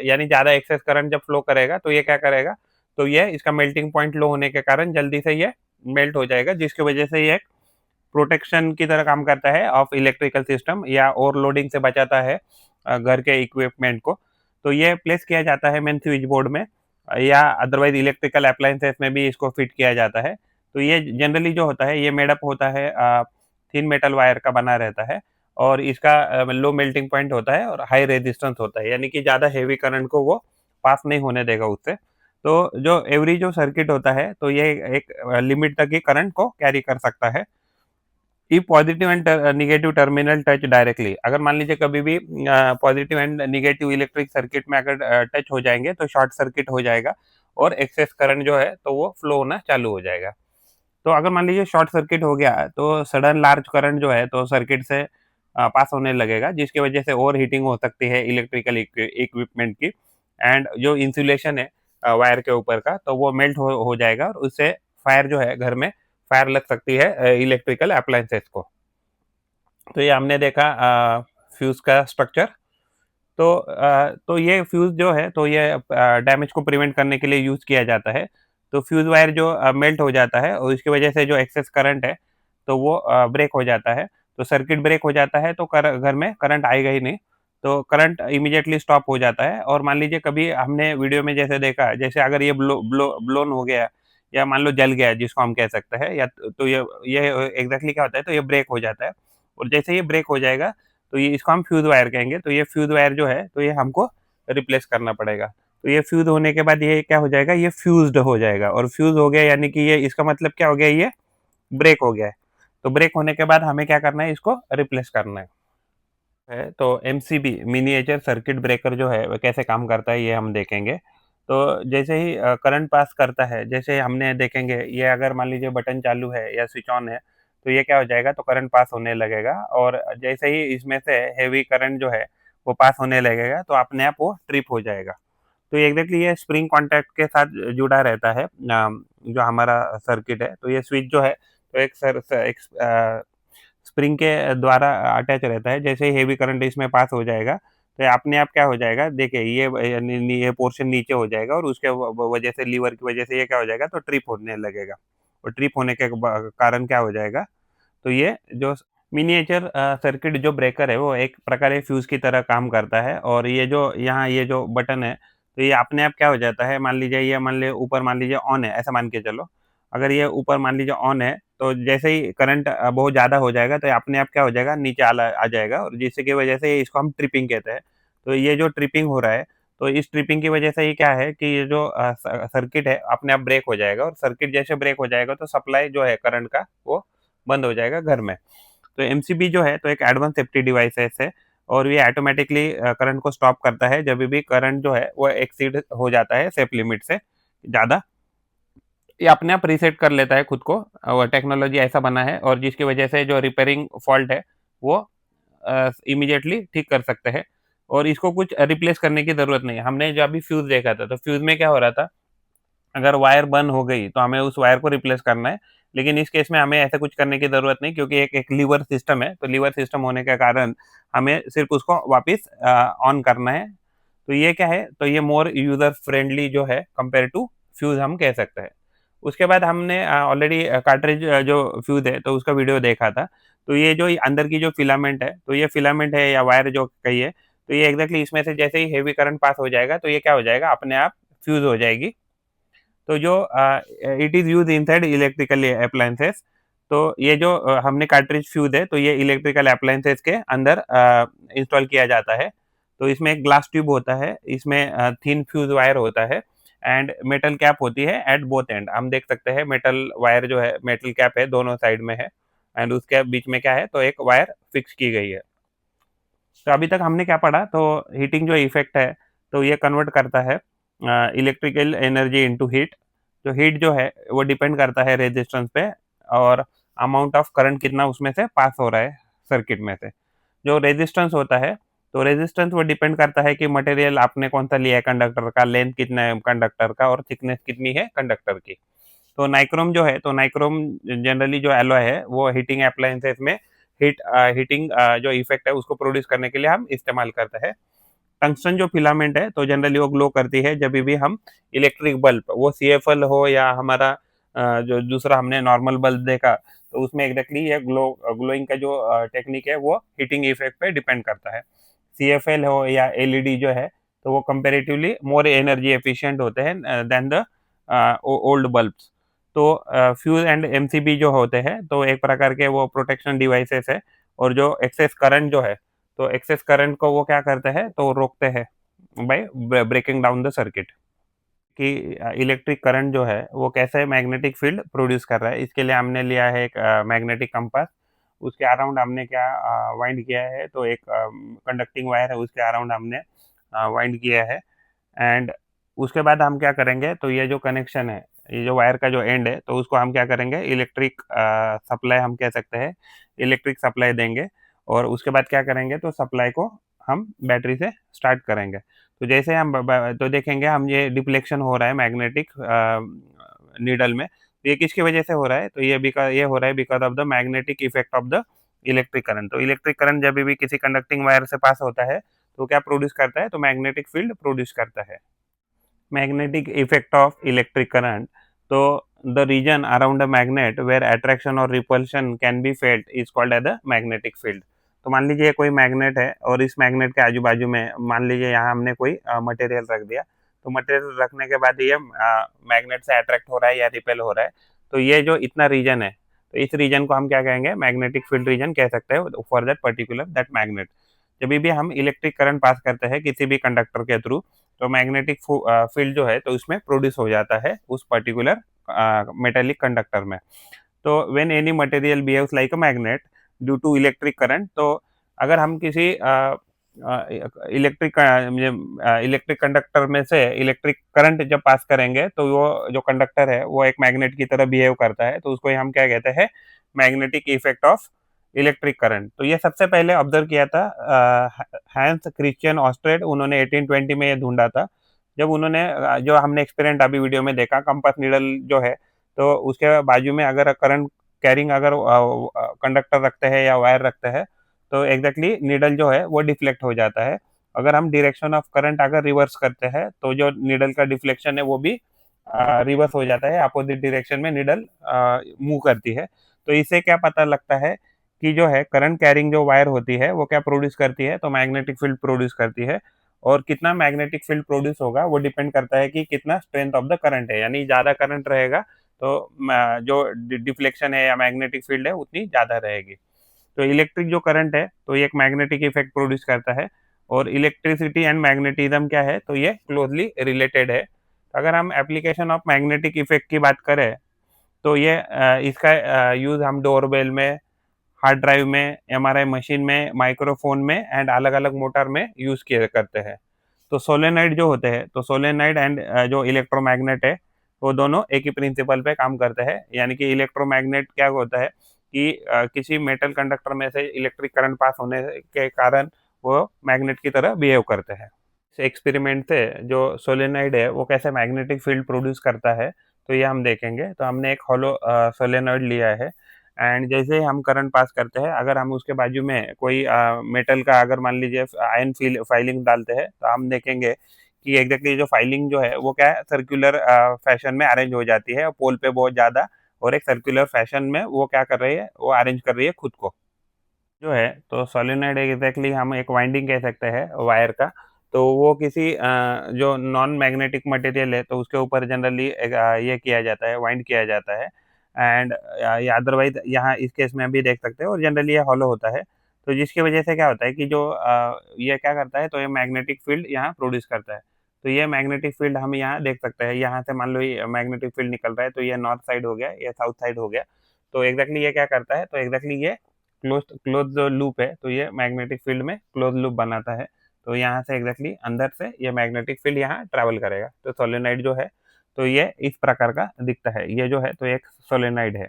यानी ज़्यादा एक्सेस करंट जब फ्लो करेगा, तो ये क्या करेगा, तो ये इसका मेल्टिंग पॉइंट लो होने के कारण जल्दी से ये मेल्ट हो जाएगा, जिसकी वजह से ये एक प्रोटेक्शन की तरह काम करता है ऑफ इलेक्ट्रिकल सिस्टम, या ओवरलोडिंग से बचाता है घर के इक्विपमेंट को। तो ये प्लेस किया जाता है मेन स्विच बोर्ड में, या अदरवाइज इलेक्ट्रिकल अप्लायंसेस में भी इसको फिट किया जाता है। तो ये जनरली जो होता है, ये मेडअप होता है थिन मेटल वायर का बना रहता है, और इसका लो मेल्टिंग पॉइंट होता है, और हाई रेजिस्टेंस होता है, यानी कि ज़्यादा हेवी करंट को वो पास नहीं होने देगा उससे। तो जो एवरी जो सर्किट होता है, तो ये एक लिमिट तक ही करंट को कैरी कर सकता है। ई positive and negative terminal touch directly, अगर मान लीजिए कभी भी positive and negative electric circuit में अगर टच हो जाएंगे, तो शॉर्ट सर्किट हो जाएगा, और एक्सेस करंट जो है, तो वो फ्लो होना चालू हो जाएगा। तो अगर मान लीजिए शॉर्ट सर्किट हो गया, तो सडन लार्ज करंट जो है, तो सर्किट से पास होने लगेगा, जिसकी वजह से ओवर हीटिंग हो सकती है इलेक्ट्रिकल इक्विपमेंट की, एंड जो इंसुलेशन है वायर के ऊपर का, तो वो मेल्ट हो जाएगा, और उससे फायर जो है घर में फायर लग सकती है इलेक्ट्रिकल अप्लायंसेस को। तो ये हमने देखा फ्यूज़ का स्ट्रक्चर। तो ये फ्यूज़ जो है, तो ये डैमेज को प्रिवेंट करने के लिए यूज़ किया जाता है। तो फ्यूज़ वायर जो मेल्ट हो जाता है, और इसकी वजह से जो एक्सेस करंट है, तो वो ब्रेक हो जाता है। तो सर्किट ब्रेक हो जाता है, तो कर घर में करंट आएगा ही नहीं। तो करंट इमीडिएटली स्टॉप हो जाता है, और मान लीजिए कभी हमने वीडियो में जैसे देखा, जैसे अगर ये ब्लोन हो गया, या मान लो जल गया, जिसको हम कह सकते हैं, या तो ये एग्ज़ैक्टली क्या होता है, तो ये ब्रेक हो जाता है, और जैसे ये ब्रेक हो जाएगा, तो ये इसको हम फ्यूज़ वायर कहेंगे। तो ये फ्यूज़ वायर जो है, तो ये हमको रिप्लेस करना पड़ेगा। तो ये फ्यूज़ होने के बाद ये क्या हो जाएगा, ये फ्यूज़्ड हो जाएगा, और फ्यूज़ हो गया, यानी कि ये इसका मतलब क्या हो गया, ये ब्रेक हो गया है। तो ब्रेक होने के बाद हमें क्या करना है, इसको रिप्लेस करना है। है, तो एमसीबी मिनिएचर सर्किट ब्रेकर जो है, वो कैसे काम करता है, ये हम देखेंगे। तो जैसे ही करंट पास करता है, जैसे हमने देखेंगे, ये अगर मान लीजिए बटन चालू है या स्विच ऑन है, तो ये क्या हो जाएगा, तो करंट पास होने लगेगा और जैसे ही इसमें से हेवी करंट जो है, वो पास होने लगेगा, तो अपने आप वो ट्रिप हो जाएगा। तो एग्ज़ैक्टली ये स्प्रिंग कॉन्टैक्ट के साथ जुड़ा रहता है जो हमारा सर्किट है। तो ये स्विच जो है, तो एक सर स एक स्प्रिंग के द्वारा अटैच रहता है। जैसे ही हेवी करंट इसमें पास हो जाएगा, तो ये अपने आप क्या हो जाएगा, देखिए ये ये पोर्शन नीचे हो जाएगा और उसके वजह से लीवर की वजह से ये क्या हो जाएगा, तो ट्रिप होने लगेगा। और ट्रिप होने के कारण क्या हो जाएगा, तो ये जो मिनिएचर सर्किट जो ब्रेकर है, वो एक प्रकार ये फ्यूज़ की तरह काम करता है और ये जो यहाँ ये जो बटन है, तो ये अपने आप क्या हो जाता है, मान लीजिए ये मान लीजिए ऊपर मान लीजिए ऑन है, ऐसा मान के चलो। अगर ये ऊपर मान लीजिए ऑन है, तो जैसे ही करंट बहुत ज़्यादा हो जाएगा, तो ये अपने आप क्या हो जाएगा, नीचे आ जाएगा और जिसकी वजह से इसको हम ट्रिपिंग कहते हैं। तो ये जो ट्रिपिंग हो रहा है, तो इस ट्रिपिंग की वजह से ये क्या है कि ये जो सर्किट है, अपने आप ब्रेक हो जाएगा और सर्किट जैसे ब्रेक हो जाएगा, तो सप्लाई जो है करंट का, वो बंद हो जाएगा घर में। तो एमसीबी जो है, तो एक एडवांस सेफ्टी डिवाइसेस है और ये ऑटोमेटिकली करंट को स्टॉप करता है जब भी करंट जो है, वो एक्सीड हो जाता है सेफ लिमिट से ज़्यादा। ये अपने आप रीसेट कर लेता है खुद को और टेक्नोलॉजी ऐसा बना है और जिसकी वजह से जो रिपेयरिंग फॉल्ट है, वो इमीडिएटली ठीक कर सकते हैं और इसको कुछ रिप्लेस करने की ज़रूरत नहीं है। हमने जो अभी फ्यूज़ देखा था, तो फ्यूज़ में क्या हो रहा था, अगर वायर बर्न हो गई, तो हमें उस वायर को रिप्लेस करना है। लेकिन इस केस में हमें ऐसा कुछ करने की ज़रूरत नहीं, क्योंकि एक एक लीवर सिस्टम है, तो लीवर सिस्टम होने के कारण हमें सिर्फ़ उसको वापिस ऑन करना है। तो ये क्या है, तो ये मोर यूज़र फ्रेंडली जो है कंपेयर टू फ्यूज़ हम कह सकते हैं। उसके बाद हमने ऑलरेडी कार्ट्रिज जो फ्यूज़ है, तो उसका वीडियो देखा था। तो ये जो अंदर की जो फिलामेंट है, तो ये फिलामेंट है या वायर जो कहिए, तो ये एग्ज़ैक्टली इसमें से जैसे ही हेवी करंट पास हो जाएगा, तो ये क्या हो जाएगा, अपने आप फ्यूज़ हो जाएगी। तो जो it is used inside electrical appliances. तो ये जो हमने कार्ट्रिज फ्यूज़ है, तो ये इलेक्ट्रिकल अप्लायंसेस के अंदर इंस्टॉल किया जाता है। तो इसमें एक ग्लास ट्यूब होता है, इसमें थिन फ्यूज़ वायर होता है एंड मेटल कैप होती है एट बोथ एंड। हम देख सकते हैं मेटल वायर जो है, मेटल कैप है, दोनों साइड में है एंड उसके बीच में क्या है, तो एक वायर फिक्स की गई है। तो अभी तक हमने क्या पढ़ा, तो हीटिंग जो इफ़ेक्ट है, तो ये कन्वर्ट करता है इलेक्ट्रिकल एनर्जी इनटू हीट। जो हीट जो है, वो डिपेंड करता है रेजिस्टेंस पे और अमाउंट ऑफ करंट कितना उसमें से पास हो रहा है सर्किट में से। जो रेजिस्टेंस होता है, तो रेजिस्टेंस वो डिपेंड करता है कि मटेरियल आपने कौन-सा लिया है कंडक्टर का, लेंथ कितना है कंडक्टर का और थिकनेस कितनी है कंडक्टर की। तो नाइक्रोम जो है, तो नाइक्रोम जनरली जो एलॉय है, वो हीटिंग एप्लायंसेस में हीटिंग जो इफ़ेक्ट है, उसको प्रोड्यूस करने के लिए हम इस्तेमाल करते हैं। टंगस्टन जो फिलामेंट है, तो जनरली वो ग्लो करती है जब भी हम इलेक्ट्रिक बल्ब, वो सीएफएल हो या हमारा जो दूसरा हमने नॉर्मल बल्ब देखा, तो उसमें एग्जैक्टली ये ग्लोइंग का जो टेक्निक है, वो हीटिंग इफेक्ट पे डिपेंड करता है। सीएफएल हो या एलईडी जो है, तो वो कंपेरेटिवली मोर एनर्जी एफिशिएंट होते हैं देन द ओल्ड बल्ब्स। तो फ्यूज एंड एमसीबी जो होते हैं, तो एक प्रकार के वो प्रोटेक्शन डिवाइसेस है और जो एक्सेस करंट जो है, तो एक्सेस करंट को वो क्या करते हैं, तो रोकते हैं by breaking down the circuit. कि इलेक्ट्रिक करंट जो है, वो कैसे मैग्नेटिक फील्ड प्रोड्यूस कर रहा है, इसके लिए हमने लिया है एक मैग्नेटिक कंपास। उसके अराउंड हमने क्या वाइंड किया है, तो एक कंडक्टिंग वायर है, उसके अराउंड हमने वाइंड किया है एंड उसके बाद हम क्या करेंगे, तो ये जो कनेक्शन है, ये जो वायर का जो एंड है, तो उसको हम क्या करेंगे, इलेक्ट्रिक सप्लाई हम कह सकते हैं, इलेक्ट्रिक सप्लाई देंगे और उसके बाद क्या करेंगे, तो सप्लाई को हम बैटरी से स्टार्ट करेंगे। तो जैसे हम तो देखेंगे हम, ये डिप्लेक्शन हो रहा है मैग्नेटिक नीडल में। तो ये किसकी वजह से हो रहा है, तो ये हो रहा है because of the magnetic effect of the electric current. तो इलेक्ट्रिक करंट जब भी किसी कंडक्टिंग वायर से पास होता है, तो क्या प्रोड्यूस करता है, तो मैग्नेटिक फील्ड प्रोड्यूस करता है। Magnetic effect of electric current. So the region around a magnet where attraction or repulsion can be felt is called as the magnetic field. तो मान लीजिए कोई मैग्नेट है और इस मैग्नेट के आजू बाजू में मान लीजिए यहाँ हमने कोई मटेरियल रख दिया। तो मटेरियल रखने के बाद ये मैग्नेट से अट्रैक्ट हो रहा है या रिपेल हो रहा है। तो ये जो इतना रीजन है, तो इस रीजन को हम क्या कहेंगे, मैग्नेटिक फील्ड रीजन कह सकते हैं for that particular that magnet. जब भी हम इलेक्ट्रिक करंट पास करते हैं किसी भी कंडक्टर के थ्रू, तो मैग्नेटिक फील्ड जो है, तो उसमें प्रोड्यूस हो जाता है उस पर्टिकुलर मेटेलिक कंडक्टर में। तो when any material behaves like a magnet due to electric current, तो अगर हम किसी इलेक्ट्रिक कंडक्टर में से इलेक्ट्रिक करंट जब पास करेंगे तो वो जो कंडक्टर है वो एक मैग्नेट की तरह बिहेव करता है, तो उसको हम क्या कहते हैं, magnetic effect of electric current. तो ये सबसे पहले ऑब्जर्व किया था हैंस क्रिश्चियन ऑस्ट्रेड, उन्होंने 1820 में ये ढूंढा था। जब उन्होंने जो हमने एक्सपेरिमेंट अभी वीडियो में देखा, कंपास नीडल जो है, तो उसके बाजू में अगर करंट कैरिंग अगर कंडक्टर रखते हैं या वायर रखते हैं, तो एग्जैक्टली नीडल जो है वो डिफ्लेक्ट हो जाता है। अगर हम डायरेक्शन ऑफ करंट अगर रिवर्स करते हैं तो जो नीडल का डिफ्लेक्शन है वो भी रिवर्स हो जाता है, अपोजिट डायरेक्शन में नीडल मूव करती है। तो इससे क्या पता लगता है कि जो है करंट कैरिंग जो वायर होती है वो क्या प्रोड्यूस करती है, तो मैग्नेटिक फील्ड प्रोड्यूस करती है। और कितना मैग्नेटिक फील्ड प्रोड्यूस होगा वो डिपेंड करता है कि कितना स्ट्रेंथ ऑफ द करंट है, यानी ज़्यादा करंट रहेगा तो जो डिफ्लेक्शन है या मैग्नेटिक फील्ड है उतनी ज़्यादा रहेगी। तो इलेक्ट्रिक जो करंट है तो ये एक मैग्नेटिक इफेक्ट प्रोड्यूस करता है। और इलेक्ट्रिसिटी एंड मैग्नेटिज्म क्या है, तो ये क्लोजली रिलेटेड है। अगर हम एप्लीकेशन ऑफ मैग्नेटिक इफेक्ट की बात करें तो ये इसका यूज़ हम डोरबेल में, हार्ड ड्राइव में, एमआरआई मशीन में, माइक्रोफोन में एंड अलग अलग मोटर में यूज़ किए करते हैं। तो सोलेनॉइड जो होते हैं, तो सोलेनॉइड एंड जो इलेक्ट्रोमैग्नेट है वो दोनों एक ही प्रिंसिपल पे काम करते हैं। यानी कि इलेक्ट्रोमैग्नेट क्या होता है कि किसी मेटल कंडक्टर में से इलेक्ट्रिक करंट पास होने के कारण वो मैग्नेट की तरह बिहेव करते हैं। इस एक्सपेरिमेंट से जो सोलेनॉइड है वो कैसे मैग्नेटिक फील्ड प्रोड्यूस करता है, तो ये हम देखेंगे। तो हमने एक हॉलो सोलेनॉइड लिया है एंड जैसे ही हम करंट पास करते हैं, अगर हम उसके बाजू में कोई मेटल का अगर मान लीजिए आयन फाइलिंग डालते हैं, तो हम देखेंगे कि एग्जैक्टली जो फाइलिंग जो है वो क्या है, सर्कुलर फैशन में अरेंज हो जाती है पोल पे बहुत ज़्यादा, और एक सर्कुलर फैशन में वो क्या कर रही है, वो अरेंज कर रही है खुद को जो है। तो सोलेनॉइड एग्जैक्टली हम एक वाइंडिंग कह सकते हैं वायर का। तो वो किसी जो नॉन मैग्नेटिक मटेरियल है तो उसके ऊपर जनरली ये किया जाता है, वाइंड किया जाता है। एंड या अदरवाइज यहाँ इस केस में भी देख सकते हैं, और जनरली ये हॉलो होता है। तो जिसकी वजह से क्या होता है कि जो ये क्या करता है, तो ये मैग्नेटिक फील्ड यहाँ प्रोड्यूस करता है। तो ये मैग्नेटिक फील्ड हम यहाँ देख सकते हैं, यहाँ से मान लो ये मैग्नेटिक फील्ड निकल रहा है, तो ये नॉर्थ साइड हो गया, ये साउथ साइड हो गया। तो एग्जैक्टली ये क्या करता है, तो एग्जैक्टली ये क्लोज क्लोज जो लूप है, तो ये मैग्नेटिक फील्ड में क्लोज लूप बनाता है। तो यहाँ से एग्जैक्टली अंदर से ये मैग्नेटिक फील्ड यहाँ ट्रैवल करेगा। तो सोलेनाइड जो है तो ये इस प्रकार का दिखता है, ये जो है तो एक सोलेनाइड है।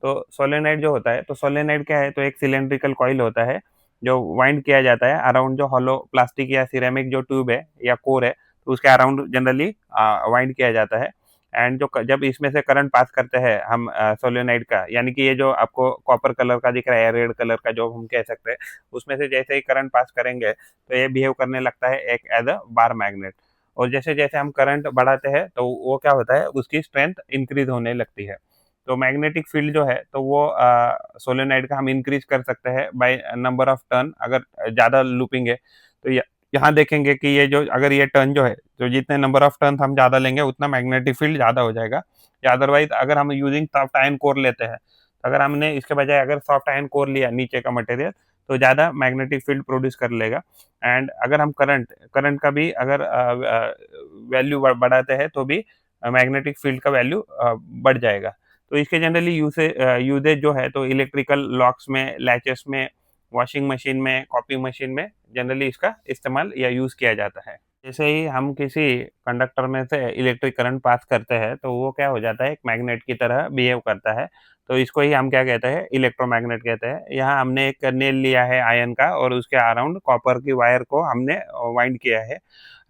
तो सोलेनाइड जो होता है, तो सोलेनाइड क्या है, तो एक सिलेंड्रिकल कॉइल होता है जो वाइंड किया जाता है अराउंड जो हॉलो प्लास्टिक या सिरेमिक जो ट्यूब है या कोर है, तो उसके अराउंड जनरली वाइंड किया जाता है। एंड जो जब इसमें से करंट पास करते हैं हम सोलेनाइड का, यानी कि ये जो आपको कॉपर कलर का दिख रहा है, रेड कलर का जो हम कह सकते हैं, उसमें से जैसे ही करंट पास करेंगे तो ये बिहेव करने लगता है एक एज अ बार मैग्नेट। और जैसे जैसे हम करंट बढ़ाते हैं तो वो क्या होता है, उसकी स्ट्रेंथ इंक्रीज होने लगती है। तो मैग्नेटिक फील्ड जो है तो वो सोलेनॉइड का हम इंक्रीज कर सकते हैं बाय नंबर ऑफ टर्न। अगर ज़्यादा लूपिंग है तो यहाँ देखेंगे कि ये जो अगर ये टर्न जो है, तो जितने नंबर ऑफ टर्न हम ज़्यादा लेंगे उतना मैग्नेटिक फील्ड ज़्यादा हो जाएगा। या अदरवाइज अगर हम यूजिंग सॉफ्ट आयन कोर लेते हैं, तो अगर हमने इसके बजाय अगर सॉफ्ट आयन कोर लिया नीचे का मटेरियल, तो ज़्यादा मैग्नेटिक फील्ड प्रोड्यूस कर लेगा। एंड अगर हम करंट करंट का भी अगर वैल्यू बढ़ाते हैं तो भी मैग्नेटिक फील्ड का वैल्यू बढ़ जाएगा। तो इसके जनरली यूसेज जो है, तो इलेक्ट्रिकल लॉक्स में, लैचेस में, वॉशिंग मशीन में, कॉपी मशीन में जनरली इसका इस्तेमाल या यूज़ किया जाता है। जैसे ही हम किसी कंडक्टर में से इलेक्ट्रिक करंट पास करते हैं तो वो क्या हो जाता है, एक मैग्नेट की तरह बिहेव करता है। तो इसको ही हम क्या कहते हैं, इलेक्ट्रोमैग्नेट कहते हैं। यहाँ हमने एक नेल लिया है आयन का और उसके अराउंड कॉपर की वायर को हमने वाइंड किया है।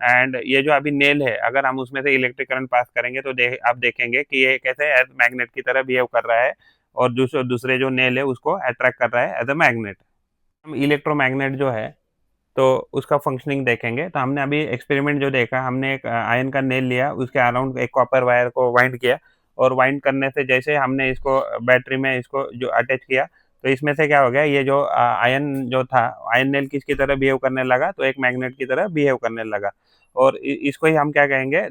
एंड ये जो अभी नेल है, अगर हम उसमें से इलेक्ट्रिक करंट पास करेंगे तो आप देखेंगे कि ये कैसे एज मैग्नेट की तरह बिहेव कर रहा है, और दूसरे दूसरे जो नेल है उसको अट्रैक्ट कर रहा है एज अ मैग्नेट। हम इलेक्ट्रोमैग्नेट जो है तो उसका फंक्शनिंग देखेंगे। तो हमने अभी एक्सपेरिमेंट जो देखा, हमने एक आयन का नेल लिया, उसके अराउंड एक कॉपर वायर को वाइंड किया, और वाइंड करने से जैसे हमने इसको बैटरी में इसको जो अटैच किया, तो इसमें से क्या हो गया, ये जो आयन जो था, आयन नेल किसकी तरह बिहेव करने लगा, तो एक मैग्नेट की तरह बिहेव करने लगा। और इसको ही हम क्या कहेंगे,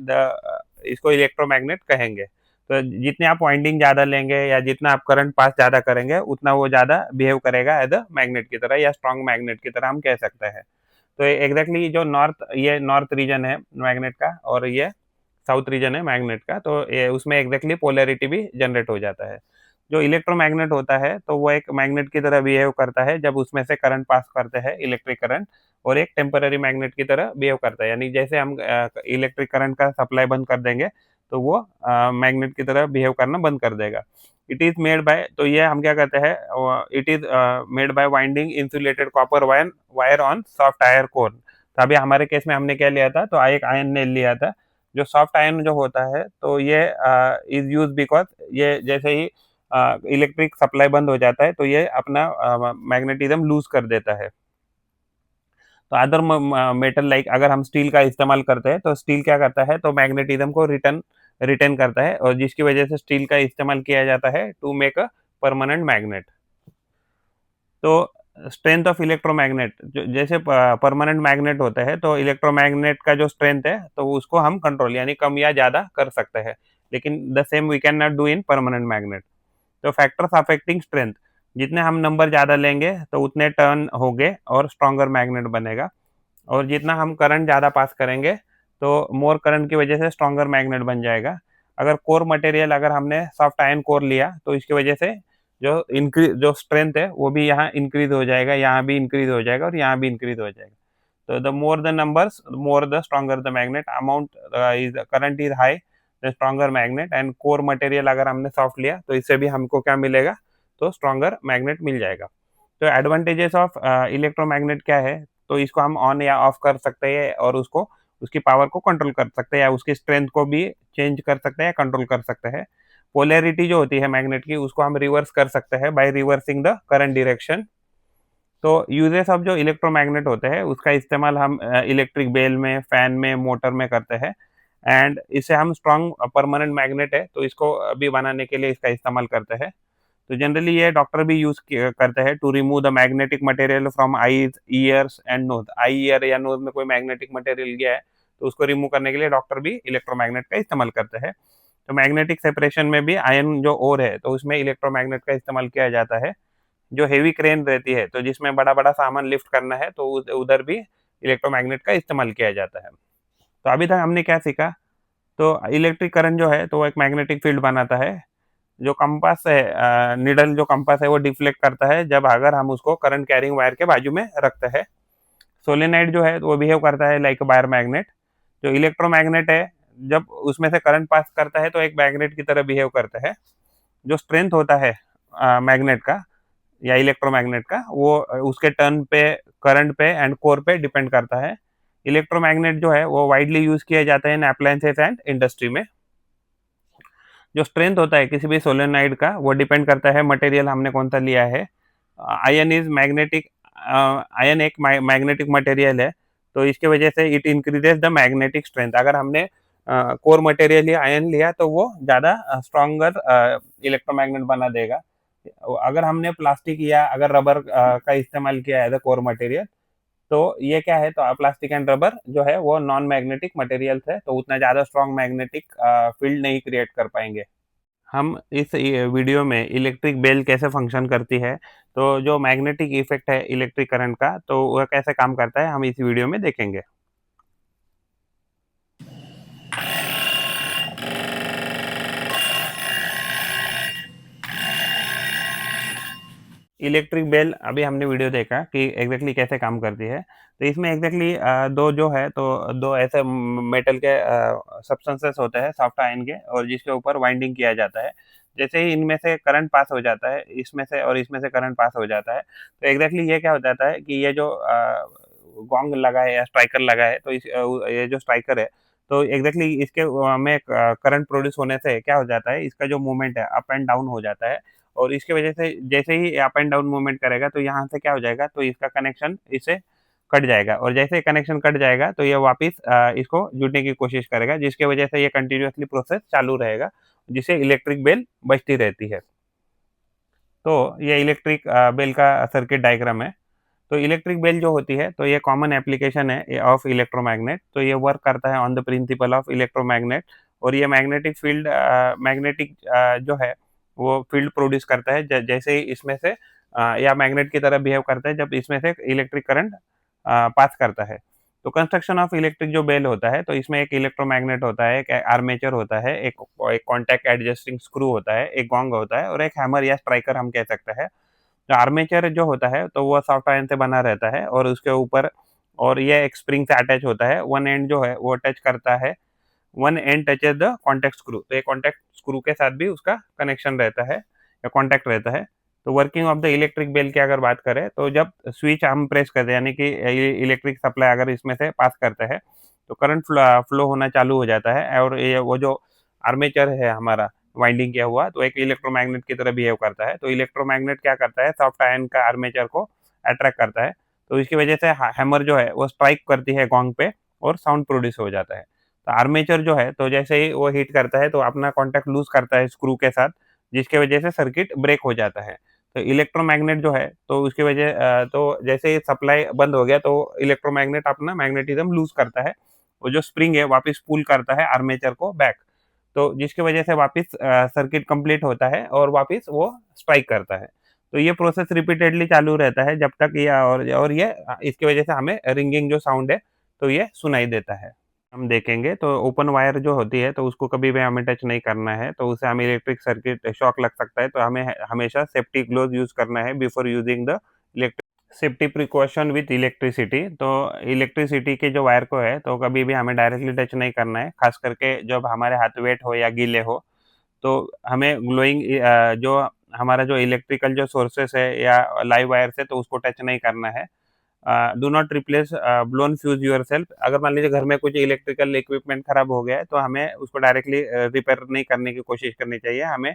इसको इलेक्ट्रोमैग्नेट कहेंगे। तो जितने आप वाइंडिंग ज़्यादा लेंगे या जितना आप करंट पास ज़्यादा करेंगे उतना वो ज़्यादा बिहेव करेगा एज अ मैग्नेट की तरह, या स्ट्रॉन्ग मैग्नेट की तरह हम कह सकते हैं। तो एग्जैक्टली जो ये नॉर्थ रीजन है मैग्नेट का, और ये साउथ रीजन है मैग्नेट का, तो ये उसमें एग्जैक्टली पोलैरिटी भी जनरेट हो जाता है। जो इलेक्ट्रोमैग्नेट होता है तो वो एक मैग्नेट की तरह बिहेव करता है जब उसमें से करंट पास करते हैं इलेक्ट्रिक करंट, और एक टेम्पररी मैग्नेट की तरह बिहेव करता है। यानी जैसे हम इलेक्ट्रिक करंट का सप्लाई बंद कर देंगे तो वो मैग्नेट की तरह बिहेव करना बंद कर देगा। इट इज मेड बाय, तो ये हम क्या कहते हैं, it is made by winding insulated copper wire wire on soft iron core. तो अभी हमारे केस में हमने क्या लिया था, तो एक आयन नेल लिया था। जो सॉफ्ट आयन जो होता है तो ये इज यूज बिकॉज ये जैसे ही इलेक्ट्रिक सप्लाई बंद हो जाता है तो ये अपना मैग्नेटिज्म लूज कर देता है। तो अदर मेटल लाइक अगर हम स्टील का इस्तेमाल करते हैं तो स्टील क्या करता है, तो मैग्नेटिज्म को रिटर्न रिटेन करता है, और जिसकी वजह से स्टील का इस्तेमाल किया जाता है to make a permanent magnet. तो स्ट्रेंथ ऑफ इलेक्ट्रोमैग्नेट, जैसे परमानेंट मैग्नेट होता है तो इलेक्ट्रोमैग्नेट का जो स्ट्रेंथ है तो उसको हम कंट्रोल यानी कम या ज्यादा कर सकते हैं, लेकिन the same we can not do in permanent magnet. तो फैक्टर्स अफेक्टिंग स्ट्रेंथ, जितने हम नंबर ज़्यादा लेंगे तो उतने टर्न होंगे और स्ट्रॉन्गर मैग्नेट बनेगा, और जितना हम करंट ज़्यादा पास करेंगे तो मोर करंट की वजह से स्ट्रॉन्गर मैग्नेट बन जाएगा। अगर कोर मटेरियल अगर हमने सॉफ्ट आयन कोर लिया तो इसकी वजह से जो स्ट्रेंथ है वो भी यहाँ इंक्रीज हो जाएगा, यहाँ भी इंक्रीज हो जाएगा और यहाँ भी इंक्रीज हो जाएगा। तो the more the numbers more the stronger the magnet amount is current is high the stronger magnet, and core material अगर हमने सॉफ्ट लिया तो इससे भी हमको क्या मिलेगा, तो स्ट्रॉन्गर मैग्नेट मिल जाएगा। तो एडवांटेजेस ऑफ इलेक्ट्रोमैग्नेट क्या है, तो इसको हम ऑन या ऑफ कर सकते हैं और उसको उसकी पावर को कंट्रोल कर सकते हैं या उसकी स्ट्रेंथ को भी चेंज कर सकते हैं या कंट्रोल कर सकते हैं। पोलैरिटी जो होती है मैग्नेट की उसको हम रिवर्स कर सकते हैं by reversing the current direction. तो यूजेस ऑफ जो इलेक्ट्रोमैग्नेट होते हैं उसका इस्तेमाल हम इलेक्ट्रिक बेल में, फैन में, मोटर में करते हैं, एंड इसे हम स्ट्रॉन्ग परमानेंट मैग्नेट है तो इसको अभी बनाने के लिए इसका इस्तेमाल करते हैं। तो जनरली ये डॉक्टर भी यूज करते हैं to remove the magnetic material from eyes, ears and nose. Eye, ear या नोज में कोई मैग्नेटिक मटेरियल गया है तो उसको रिमूव करने के लिए डॉक्टर भी इलेक्ट्रोमैग्नेट का इस्तेमाल करते हैं। तो मैग्नेटिक सेपरेशन में भी आयन जो ओर है तो उसमें इलेक्ट्रोमैग्नेट का इस्तेमाल किया जाता है। जो हेवी क्रेन रहती है तो जिसमें बड़ा बड़ा सामान लिफ्ट करना है तो उधर भी इलेक्ट्रोमैग्नेट का इस्तेमाल किया जाता है। तो अभी तक हमने क्या सीखा, तो इलेक्ट्रिक करंट जो है तो वो एक मैग्नेटिक फील्ड बनाता है। जो कंपास है, निडल जो कंपास है वो डिफ्लेक्ट करता है जब अगर हम उसको करंट कैरिंग वायर के बाजू में रखते हैं। सोलेनाइड जो है तो वो बिहेव करता है लाइक वायर मैग्नेट। जो इलेक्ट्रोमैग्नेट है जब उसमें से करंट पास करता है तो एक मैग्नेट की तरह बिहेव करता है। जो स्ट्रेंथ होता है मैग्नेट का या इलेक्ट्रोमैग्नेट का वो उसके टर्न पे, करंट पे एंड कोर पे डिपेंड करता है। इलेक्ट्रोमैग्नेट जो है वो वाइडली यूज किया जाता है इन अप्लायंसेस एंड इंडस्ट्री में। जो स्ट्रेंथ होता है किसी भी सोलेनोइड का वो डिपेंड करता है मटेरियल हमने कौन सा लिया है। आयन इज मैग्नेटिक, आयन एक मैग्नेटिक मटेरियल है तो इसके वजह से it increases the magnetic strength. अगर हमने कोर मटेरियल या आयन लिया तो वो ज़्यादा स्ट्रॉन्गर इलेक्ट्रोमैग्नेट बना देगा। अगर हमने प्लास्टिक या अगर रबर का इस्तेमाल किया है कोर मटेरियल तो ये क्या है, तो प्लास्टिक एंड रबर जो है वो नॉन मैग्नेटिक मटेरियल्स है तो उतना ज़्यादा स्ट्रॉन्ग मैग्नेटिक फील्ड नहीं क्रिएट कर पाएंगे। हम इस वीडियो में इलेक्ट्रिक बेल कैसे फंक्शन करती है, तो जो मैग्नेटिक इफेक्ट है इलेक्ट्रिक करंट का तो वह कैसे काम करता है हम इस वीडियो में देखेंगे। इलेक्ट्रिक बेल अभी हमने वीडियो देखा कि एग्जैक्टली कैसे काम करती है। तो इसमें एग्जैक्टली दो जो है तो दो ऐसे मेटल के सब्सटेंसेस होते हैं सॉफ्ट आयन के, और जिसके ऊपर वाइंडिंग किया जाता है। जैसे ही इनमें से करंट पास हो जाता है, इसमें से और इसमें से करंट पास हो जाता है, तो एग्जैक्टली ये क्या हो जाता है कि ये जो गोंग लगा है या स्ट्राइकर लगा है तो ये जो स्ट्राइकर है तो एग्जैक्टली इसके में करंट प्रोड्यूस होने से क्या हो जाता है, इसका जो मूवमेंट है अप एंड डाउन हो जाता है, और इसकी वजह से जैसे ही अप एंड डाउन मूवमेंट करेगा तो यहाँ से क्या हो जाएगा, तो इसका कनेक्शन इससे कट जाएगा, और जैसे ही कनेक्शन कट जाएगा तो ये वापस इसको जुड़ने की कोशिश करेगा, जिसकी वजह से ये कंटिन्यूअसली प्रोसेस चालू रहेगा, जिससे इलेक्ट्रिक बेल बजती रहती है। तो ये इलेक्ट्रिक बेल का सर्किट डायग्राम है। तो इलेक्ट्रिक बेल जो होती है तो ये कॉमन एप्लीकेशन है ऑफ इलेक्ट्रोमैग्नेट। तो ये वर्क करता है on the principle of electromagnet, और ये मैग्नेटिक फील्ड मैग्नेटिक जो है वो फील्ड प्रोड्यूस करता है जैसे ही इसमें से या मैग्नेट की तरह बिहेव करता है जब इसमें से इलेक्ट्रिक करंट पास करता है। तो कंस्ट्रक्शन ऑफ इलेक्ट्रिक जो बेल होता है, तो इसमें एक इलेक्ट्रोमैग्नेट होता है, एक आर्मेचर होता है, एक कॉन्टैक्ट एडजस्टिंग स्क्रू होता है, एक गोंग होता है और एक हैमर या स्ट्राइकर हम कह सकते हैं। तो आर्मेचर जो होता है, तो वो सॉफ्ट आयरन से बना रहता है और उसके ऊपर और ये एक स्प्रिंग से अटैच होता है। वन एंड जो है वो टच करता है, one and touches the contact screw, तो ये कॉन्टैक्ट स्क्रू के साथ भी उसका कनेक्शन रहता है या कॉन्टैक्ट रहता है। तो working of the electric bell की अगर बात करें, तो जब स्विच हम प्रेस करते हैं यानी कि इलेक्ट्रिक सप्लाई अगर इसमें से पास करते हैं, तो करंट फ्लो होना चालू हो जाता है और ये वो जो आर्मेचर है हमारा वाइंडिंग किया हुआ, तो एक इलेक्ट्रोमैग्नेट की तरह बिहेव करता है। तो इलेक्ट्रोमैग्नेट क्या करता है, सॉफ्ट आयन का आर्मेचर को अट्रैक्ट करता है, तो इसकी वजह से हैमर जो है वो स्ट्राइक करती है गोंग पे और साउंड प्रोड्यूस हो जाता है। तो आर्मेचर जो है, तो जैसे ही वो हिट करता है तो अपना कॉन्टैक्ट लूज करता है स्क्रू के साथ, जिसकी वजह से सर्किट ब्रेक हो जाता है। तो इलेक्ट्रोमैग्नेट जो है, तो उसकी वजह तो जैसे ही सप्लाई बंद हो गया तो इलेक्ट्रोमैग्नेट अपना मैग्नेटिज्म लूज करता है, वो जो स्प्रिंग है वापस पुल करता है आर्मेचर को बैक, तो जिसकी वजह से वापस सर्किट कंप्लीट होता है और वापस वो स्ट्राइक करता है। तो ये प्रोसेस रिपीटेडली चालू रहता है जब तक ये और ये इसकी वजह से हमें रिंगिंग जो साउंड है, तो ये सुनाई देता है। हम देखेंगे तो ओपन वायर जो होती है, तो उसको कभी भी हमें टच नहीं करना है, तो उससे हमें इलेक्ट्रिक सर्किट शॉक लग सकता है, तो हमें हमेशा सेफ्टी ग्लोव्स यूज़ करना है before using the electric safety precaution with electricity. तो इलेक्ट्रिसिटी के जो वायर को है, तो कभी भी हमें डायरेक्टली टच नहीं करना है, खास करके जब हमारे हाथ वेट हो या गीले हो। तो हमें ग्लोइंग जो हमारा जो इलेक्ट्रिकल जो सोर्सेस है या लाइव वायर से, तो उसको टच नहीं करना है। Do not replace blown fuse yourself. अगर मान लीजिए घर में कुछ इलेक्ट्रिकल इक्विपमेंट खराब हो गया है, तो हमें उसको डायरेक्टली रिपेयर नहीं करने की कोशिश करनी चाहिए। हमें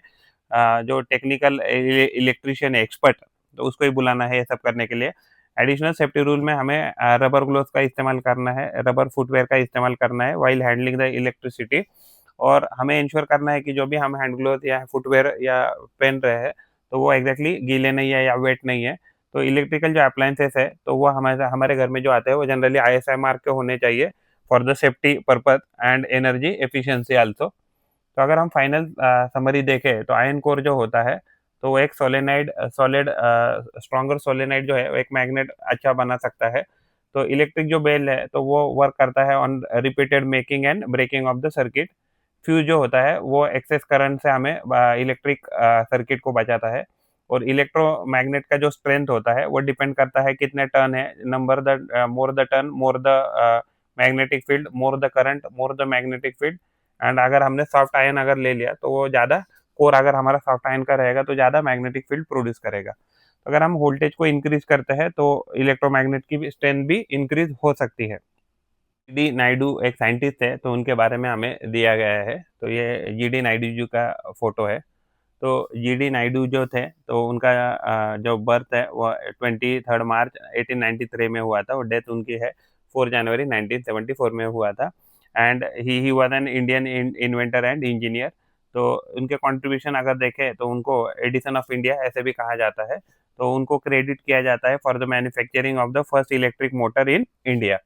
जो टेक्निकल इलेक्ट्रिशियन है, एक्सपर्ट, तो उसको ही बुलाना है ये सब करने के लिए। एडिशनल सेफ्टी रूल में हमें रबर ग्लोव्स का इस्तेमाल करना है, रबर फुटवियर का इस्तेमाल करना है व्हाइल हैंडलिंग द इलेक्ट्रिसिटी। और हमें इंश्योर करना है कि जो भी हम हैंड ग्लोव या फुटवियर या पहन रहे हैं, तो वो एग्जैक्टली गीले नहीं है या वेट नहीं है। तो इलेक्ट्रिकल जो अप्लायंसेस है, तो वो हमारे हमारे घर में जो आते हैं, वो जनरली आईएसआई मार्क के होने चाहिए for the safety purpose and energy efficiency also. तो अगर हम फाइनल समरी देखें, तो आयरन कोर जो होता है, तो वो एक सोलेनाइड सॉलिड स्ट्रॉन्गर सोलेनाइड जो है, वो एक मैग्नेट अच्छा बना सकता है। तो इलेक्ट्रिक जो बेल है, तो वो वर्क करता है on repeated making and breaking of the circuit. Fuse जो होता है, वो एक्सेस करंट से हमें इलेक्ट्रिक सर्किट को बचाता है। और इलेक्ट्रोमैग्नेट का जो स्ट्रेंथ होता है, वो डिपेंड करता है कितने टर्न है, number the more the turn more the magnetic field, more the current more the magnetic field. And अगर हमने सॉफ्ट आयन अगर ले लिया, तो वो ज़्यादा कोर अगर हमारा सॉफ्ट आयन का रहेगा, तो ज़्यादा मैग्नेटिक फील्ड प्रोड्यूस करेगा। अगर हम वोल्टेज को इंक्रीज करते हैं, तो इलेक्ट्रोमैग्नेट की भी स्ट्रेंथ भी इंक्रीज हो सकती है। जीडी नायडू एक साइंटिस्ट है, तो उनके बारे में हमें दिया गया है। तो ये जीडी नायडू जी का फोटो है। तो जीडी नायडू जो थे, तो उनका जो बर्थ है वो 23 मार्च 1893 में हुआ था, और डेथ उनकी है 4 जनवरी 1974 में हुआ था। And he was an Indian inventor and engineer. तो उनके कंट्रीब्यूशन अगर देखें, तो उनको एडिसन ऑफ इंडिया ऐसे भी कहा जाता है। तो उनको क्रेडिट किया जाता है for the manufacturing of the first electric motor in India.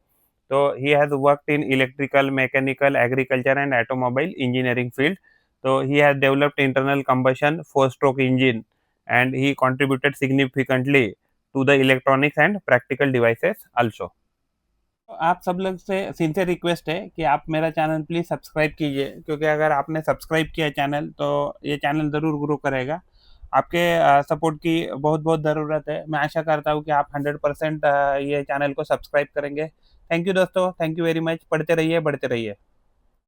So he has worked in electrical, mechanical, agriculture and automobile engineering field. So he has developed internal combustion four-stroke engine, and he contributed significantly to the electronics and practical devices also. तो आप सब लोग से sincere request है कि आप मेरा channel please subscribe कीजिए, क्योंकि अगर आपने सब्सक्राइब किया चैनल, तो ये चैनल ज़रूर ग्रो करेगा। आपके सपोर्ट की बहुत बहुत ज़रूरत है। मैं आशा करता हूँ कि आप 100% ये चैनल को सब्सक्राइब करेंगे। थैंक यू दोस्तों, थैंक यू वेरी मच। पढ़ते रहिए, बढ़ते रहिए।